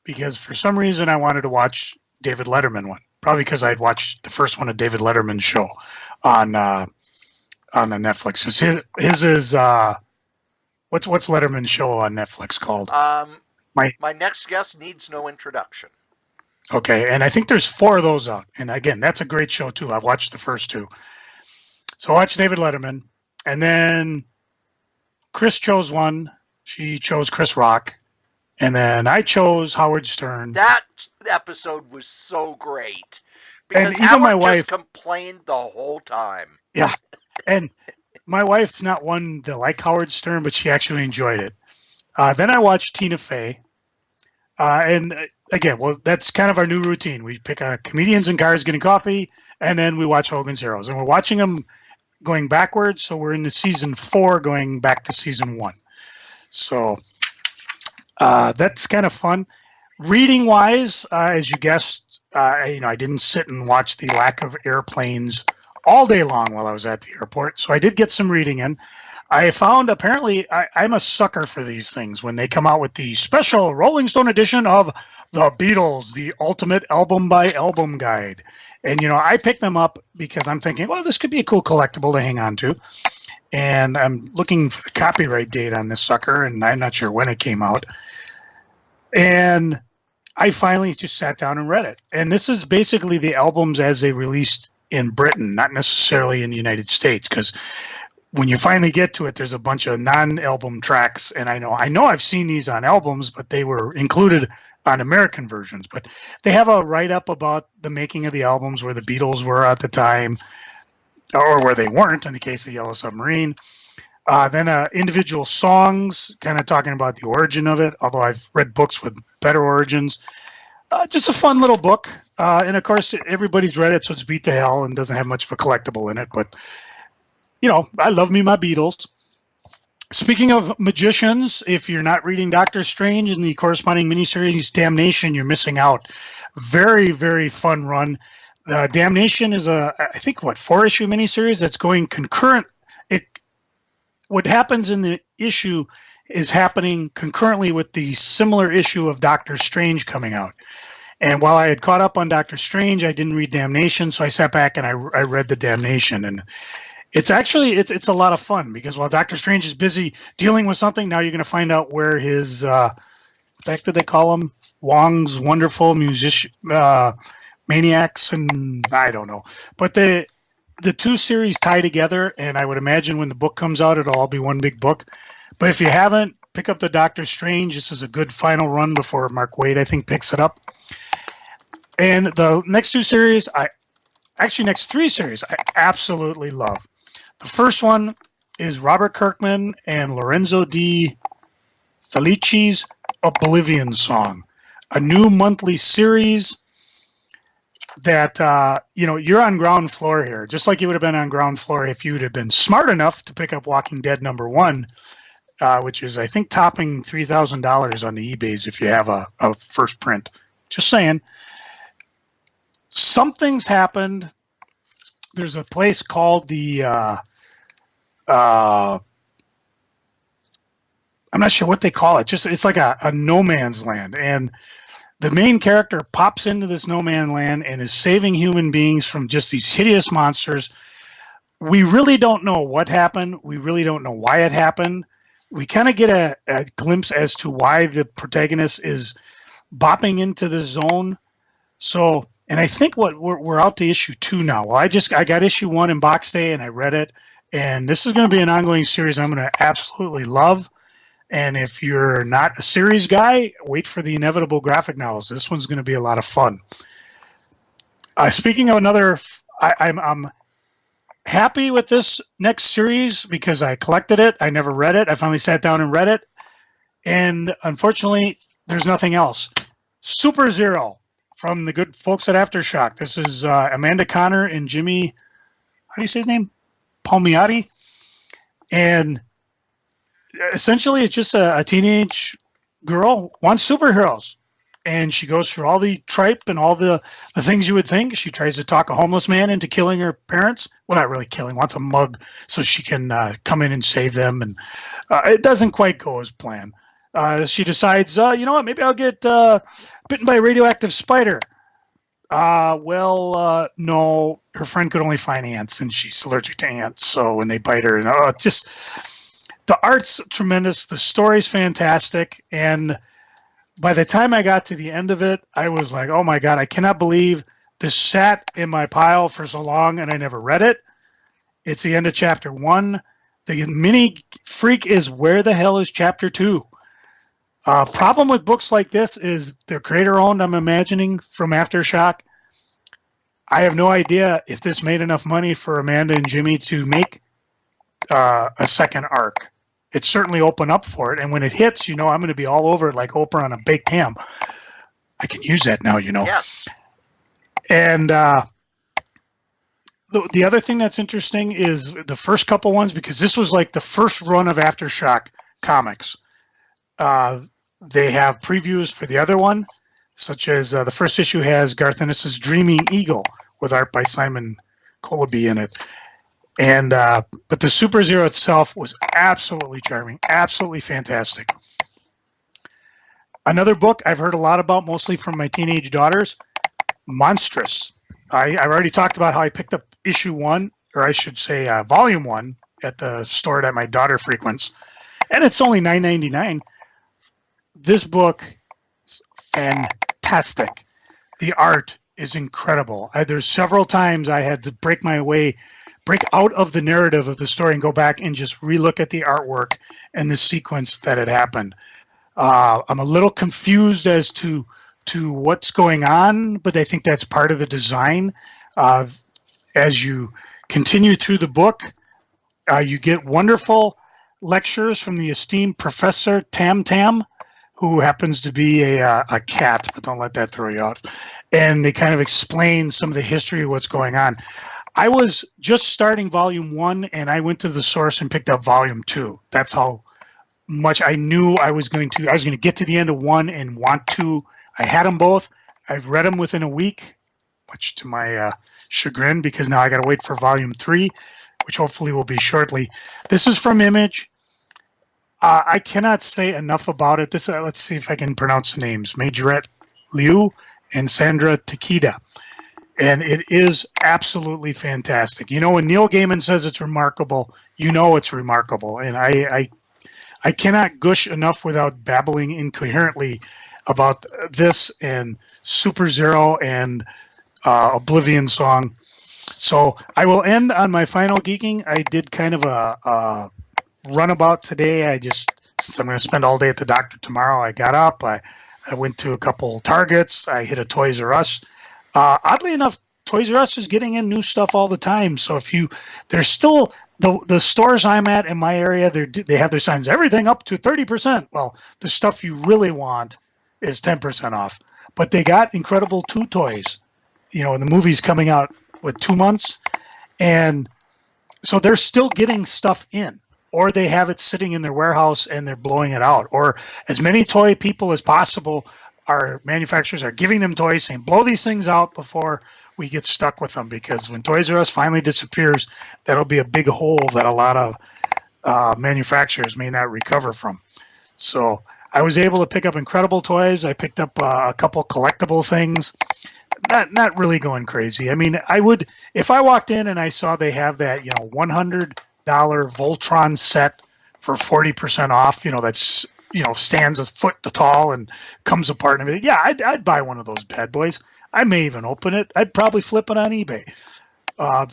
Speaker 2: because for some reason I wanted to watch David Letterman one. Probably because I'd watched the first one of David Letterman's show on the Netflix. His is what's Letterman's show on Netflix called?
Speaker 1: My next guest needs no introduction.
Speaker 2: Okay, and I think there's 4 of those out. And again, that's a great show too. I've watched the first 2. So I watched David Letterman, and then Chris chose one. She chose Chris Rock, and then I chose Howard Stern.
Speaker 1: That episode was so great because
Speaker 2: And even
Speaker 1: Howard
Speaker 2: my wife
Speaker 1: just complained the whole time.
Speaker 2: Yeah, and my wife's not one to like Howard Stern, but she actually enjoyed it. Then I watched Tina Fey, and again, well, that's kind of our new routine. We pick comedians in cars getting coffee, and then we watch Hogan's Heroes, and we're watching them going backwards. So we're in the season 4, going back to season 1. So that's kind of fun. Reading wise, as you guessed, I didn't sit and watch the lack of airplanes all day long while I was at the airport. So I did get some reading in. I found apparently I'm a sucker for these things when they come out with the special Rolling Stone edition of The Beatles, the ultimate album by album guide. And, I picked them up because I'm thinking, well, this could be a cool collectible to hang on to. And I'm looking for the copyright date on this sucker, and I'm not sure when it came out. And I finally just sat down and read it. And this is basically the albums as they released in Britain, not necessarily in the United States, because when you finally get to it, there's a bunch of non-album tracks. And I know I've seen these on albums, but they were included on American versions. But they have a write-up about the making of the albums, where the Beatles were at the time, or where they weren't, in the case of Yellow Submarine. Then individual songs, kind of talking about the origin of it, although I've read books with better origins. Just a fun little book. And, of course, everybody's read it, so it's beat to hell and doesn't have much of a collectible in it. But, I love me my Beatles. Speaking of magicians, if you're not reading Doctor Strange and the corresponding miniseries Damnation, you're missing out. Very, very fun run. Damnation is I think, 4-issue miniseries that's going concurrent. What happens in the issue is happening concurrently with the similar issue of Doctor Strange coming out. And while I had caught up on Doctor Strange, I didn't read Damnation, so I sat back and I read the Damnation. And it's actually, it's a lot of fun, because while Doctor Strange is busy dealing with something, now you're going to find out where his, what the heck did they call him? Wong's wonderful musician, maniacs, and I don't know. But the 2 series tie together, and I would imagine when the book comes out, it'll all be one big book. But if you haven't, pick up the Doctor Strange. This is a good final run before Mark Waid, I think, picks it up. And the next 2 series, next 3 series, I absolutely love. The first one is Robert Kirkman and Lorenzo Di Felici's Oblivion Song, a new monthly series that, you're on ground floor here, just like you would have been on ground floor if you would have been smart enough to pick up Walking Dead #1, which is, I think, topping $3,000 on the eBays if you have a first print. Just saying. Something's happened. There's a place called the, I'm not sure what they call it. It's like a no man's land. And the main character pops into this no man's land and is saving human beings from just these hideous monsters. We really don't know what happened. We really don't know why it happened. We kind of get a glimpse as to why the protagonist is bopping into the zone. So And I think we're out to issue 2 now. Well, I got issue 1 in box day and I read it. And this is going to be an ongoing series I'm going to absolutely love. And if you're not a series guy, wait for the inevitable graphic novels. This one's going to be a lot of fun. Speaking of another, I'm happy with this next series because I collected it. I never read it. I finally sat down and read it. And unfortunately, there's nothing else. Super Zero from the good folks at Aftershock. This is Amanda Connor and Jimmy, how do you say his name? Palmiotti. And essentially, it's just a teenage girl wants superheroes. And she goes through all the tripe and all the things you would think. She tries to talk a homeless man into killing her parents. Well, not really killing, wants a mug so she can come in and save them. And it doesn't quite go as planned. She decides, you know what, maybe I'll get bitten by a radioactive spider. No, her friend could only find ants, and she's allergic to ants. So when they bite her, the art's tremendous. The story's fantastic. And by the time I got to the end of it, I was like, oh my God, I cannot believe this sat in my pile for so long and I never read it. It's the end of chapter 1. The mini freak is, where the hell is chapter 2? Problem with books like this is they're creator owned, I'm imagining, from Aftershock. I have no idea if this made enough money for Amanda and Jimmy to make a second arc. It certainly opened up for it. And when it hits, I'm going to be all over it like Oprah on a baked ham. I can use that now,
Speaker 1: Yeah.
Speaker 2: And the other thing that's interesting is the first couple ones, because this was like the first run of Aftershock comics. They have previews for the other one, such as the first issue has Garth Ennis's Dreaming Eagle with art by Simon Colaby in it. And but the Super Zero itself was absolutely charming, absolutely fantastic. Another book I've heard a lot about, mostly from my teenage daughters, Monstrous. I already talked about how I picked up issue 1, or I should say volume 1, at the store that my daughter frequents, and it's only $9.99. This book is fantastic. The art is incredible. There's several times I had to break out of the narrative of the story and go back and just relook at the artwork and the sequence that had happened. I'm a little confused as to what's going on, but I think that's part of the design. As you continue through the book, you get wonderful lectures from the esteemed Professor Tam Tam, who happens to be a cat, but don't let that throw you out. And they kind of explain some of the history of what's going on. I was just starting volume 1, and I went to the source and picked up volume 2. That's how much I knew I was going to get to the end of 1 and want to. I had them both. I've read them within a week, much to my chagrin, because now I got to wait for volume 3, which hopefully will be shortly. This is from Image. I cannot say enough about it. Let's see if I can pronounce the names. Majorette Liu and Sandra Takeda. And it is absolutely fantastic. When Neil Gaiman says it's remarkable, it's remarkable. And I cannot gush enough without babbling incoherently about this and Super Zero and Oblivion Song. So I will end on my final geeking. I did kind of a runabout today. Since I'm going to spend all day at the doctor tomorrow, I got up. I went to a couple Targets. I hit a Toys R Us. Oddly enough, Toys R Us is getting in new stuff all the time. So there's still the stores I'm at in my area, they have their signs, everything up to 30%. Well, the stuff you really want is 10% off. But they got Incredible 2 toys. The movie's coming out with 2 months. And so they're still getting stuff in. Or they have it sitting in their warehouse and they're blowing it out. Or as many toy people as possible, our manufacturers are giving them toys saying, blow these things out before we get stuck with them. Because when Toys R Us finally disappears, that'll be a big hole that a lot of manufacturers may not recover from. So I was able to pick up incredible toys. I picked up a couple collectible things. Not really going crazy. I mean, I would, if I walked in and I saw they have that, $100 Voltron set for 40% off, that's stands a foot tall and comes apart and everything. Yeah, I'd buy one of those bad boys. I may even open it. I'd probably flip it on eBay.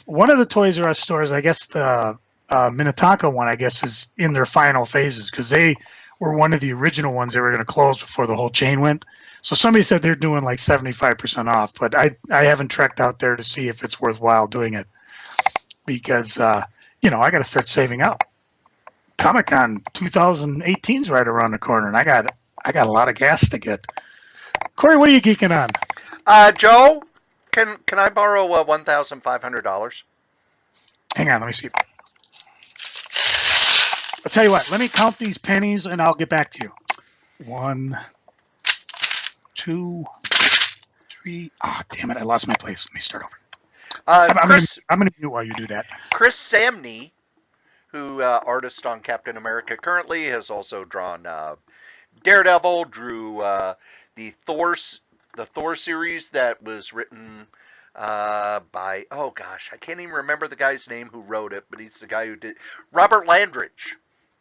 Speaker 2: One of the Toys R Us stores, I guess the Minnetonka one, I guess, is in their final phases because they were one of the original ones they were going to close before the whole chain went. So somebody said they're doing like 75% off, but I haven't trekked out there to see if it's worthwhile doing it because, I got to start saving up. Comic-Con 2018 is right around the corner, and I got a lot of gas to get. Cory, what are you geeking on?
Speaker 1: Joe, can I borrow $1,500?
Speaker 2: Hang on, let me see. I'll tell you what. Let me count these pennies, and I'll get back to you. 1, 2, 3. Oh, damn it! I lost my place. Let me start over. I'm going to mute while you do that.
Speaker 1: Chris Samney, who artist on Captain America currently, has also drawn Daredevil, drew the Thor series that was written by, oh gosh, I can't even remember the guy's name who wrote it, but he's the guy who did, Robert Landridge,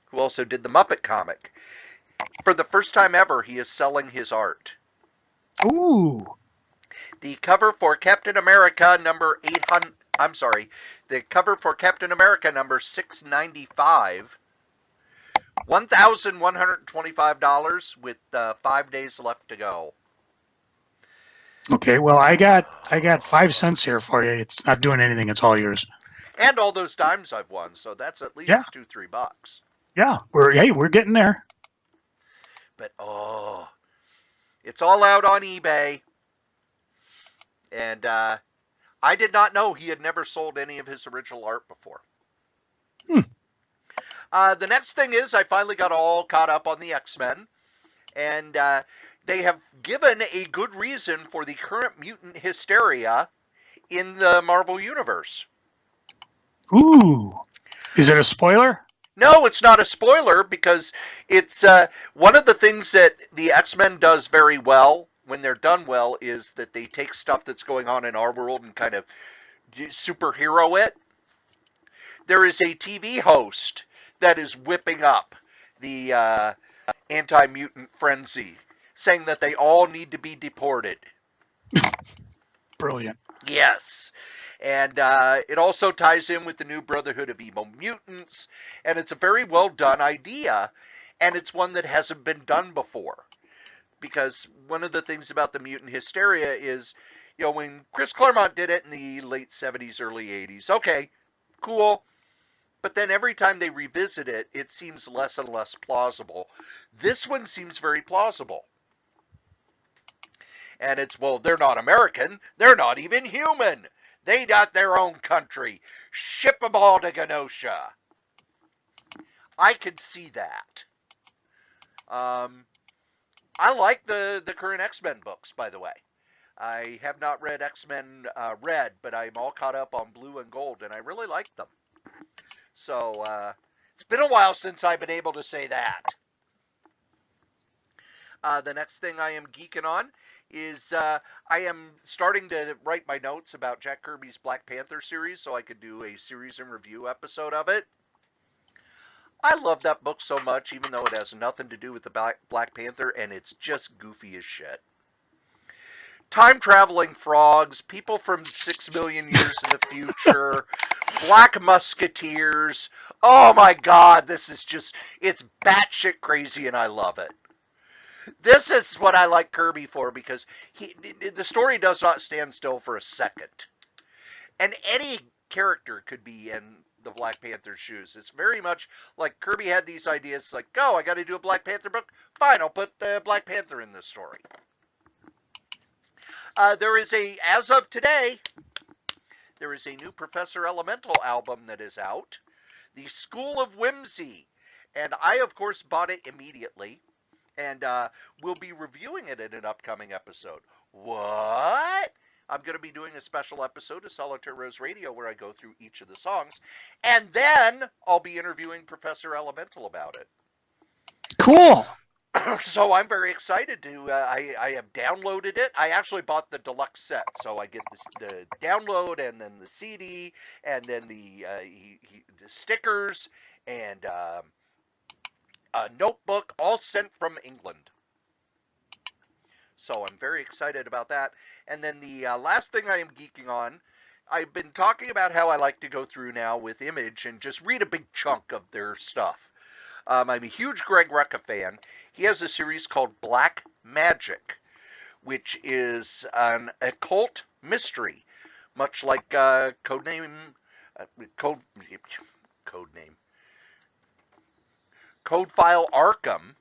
Speaker 1: who also did the Muppet comic. For the first time ever, he is selling his art.
Speaker 2: Ooh.
Speaker 1: The cover for Captain America number 800, I'm sorry, the cover for Captain America number 695, $1,125 with 5 days left to go.
Speaker 2: Okay, well, I got 5 cents here for you. It's not doing anything. It's all yours.
Speaker 1: And all those dimes I've won, so that's at least $2-3.
Speaker 2: Yeah, we're getting there.
Speaker 1: But it's all out on eBay. And I did not know he had never sold any of his original art before. The next thing is I finally got all caught up on the XMen. And they have given a good reason for the current mutant hysteria in the Marvel Universe.
Speaker 2: Ooh. Is it a spoiler?
Speaker 1: No, it's not a spoiler because it's one of the things that the X-Men does very well when they're done well is that they take stuff that's going on in our world and kind of superhero it. There is a TV host that is whipping up the anti-mutant frenzy, saying that they all need to be deported.
Speaker 2: Brilliant.
Speaker 1: Yes. And it also ties in with the new Brotherhood of Evil Mutants, and it's a very well done idea, and it's one that hasn't been done before. Because one of the things about the mutant hysteria is, when Chris Claremont did it in the late 70s, early 80s, okay, cool. But then every time they revisit it, it seems less and less plausible. This one seems very plausible. And it's, well, they're not American. They're not even human. They got their own country. Ship them all to Genosha. I could see that. I like the current X-Men books, by the way. I have not read X-Men Red, but I'm all caught up on Blue and Gold, and I really like them. So, it's been a while since I've been able to say that. The next thing I am geeking on is I am starting to write my notes about Jack Kirby's Black Panther series so I could do a series and review episode of it. I love that book so much, even though it has nothing to do with the Black Panther, and it's just goofy as shit. Time-traveling frogs, people from 6 million years in the future, black musketeers. Oh my god, this is just, it's batshit crazy, and I love it. This is what I like Kirby for, because the story does not stand still for a second. And any character could be in the Black Panther's shoes. It's very much like Kirby had these ideas like, I got to do a Black Panther book. Fine, I'll put Black Panther in this story. There is as of today, there is a new Professor Elemental album that is out. The School of Whimsy. And I, of course, bought it immediately. And we'll be reviewing it in an upcoming episode. What? I'm going to be doing a special episode of Solitaire Rose Radio where I go through each of the songs. And then I'll be interviewing Professor Elemental about it.
Speaker 2: Cool.
Speaker 1: So I'm very excited to, I have downloaded it. I actually bought the deluxe set. So I get the download and then the CD and then the stickers and a notebook all sent from England. So I'm very excited about that. And then the last thing I am geeking on, I've been talking about how I like to go through now with Image and just read a big chunk of their stuff. I'm a huge Greg Rucka fan. He has a series called Black Magic, which is an occult mystery, much like Codename Code File Arkham,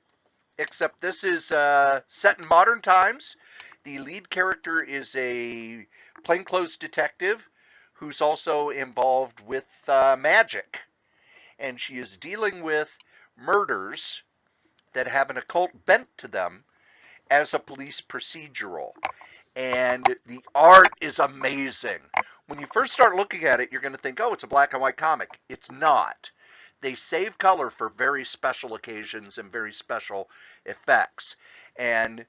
Speaker 1: except this is set in modern times. The lead character is a plainclothes detective who's also involved with magic, and she is dealing with murders that have an occult bent to them as a police procedural. And the art is amazing. When you first start looking at it, you're going to think, oh, it's a black and white comic. It's not. They save color for very special occasions and very special effects. And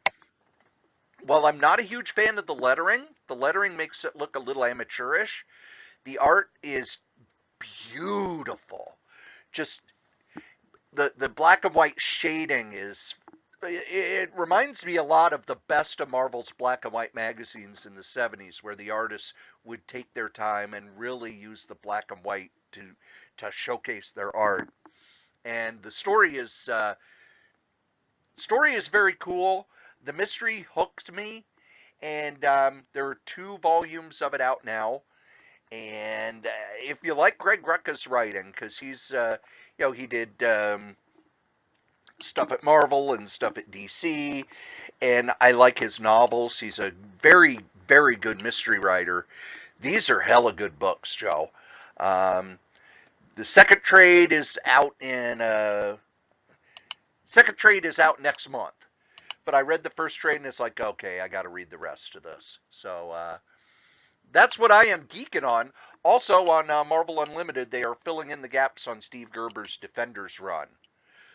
Speaker 1: while I'm not a huge fan of the lettering makes it look a little amateurish. The art is beautiful. Just the black and white shading is, it reminds me a lot of the best of Marvel's black and white magazines in the 70s, where the artists would take their time and really use the black and white to showcase their art. And the story is very cool. The mystery hooked me, and there are 2 volumes of it out now. And if you like Greg Rucka's writing, because he's he did stuff at Marvel and stuff at DC, and I like his novels. He's a very, very good mystery writer. These are hella good books, Joe. The second trade is out next month. But I read the first trade and it's like, okay, I got to read the rest of this. So that's what I am geeking on. Also on Marvel Unlimited, they are filling in the gaps on Steve Gerber's Defenders run.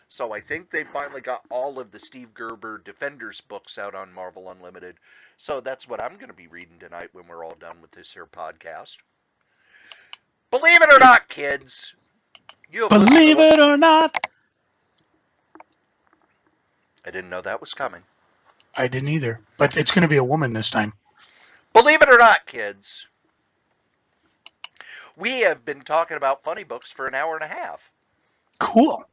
Speaker 1: So I think they finally got all of the Steve Gerber Defenders books out on Marvel Unlimited. So that's what I'm going to be reading tonight when we're all done with this here podcast. Believe it or not, kids.
Speaker 2: Believe it or not.
Speaker 1: I didn't know that was coming.
Speaker 2: I didn't either. But it's going to be a woman this time.
Speaker 1: Believe it or not, kids. We have been talking about funny books for an hour and a half.
Speaker 2: Cool.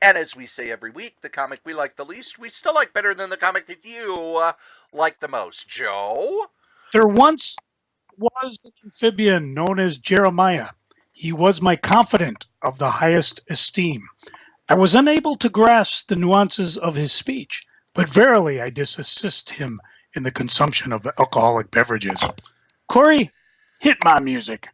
Speaker 1: And as we say every week, the comic we like the least, we still like better than the comic that you like the most. Joe?
Speaker 2: There once was an amphibian known as Jeremiah. He was my confidant of the highest esteem. I was unable to grasp the nuances of his speech, but verily I did assist him in the consumption of alcoholic beverages. Cory, hit my music.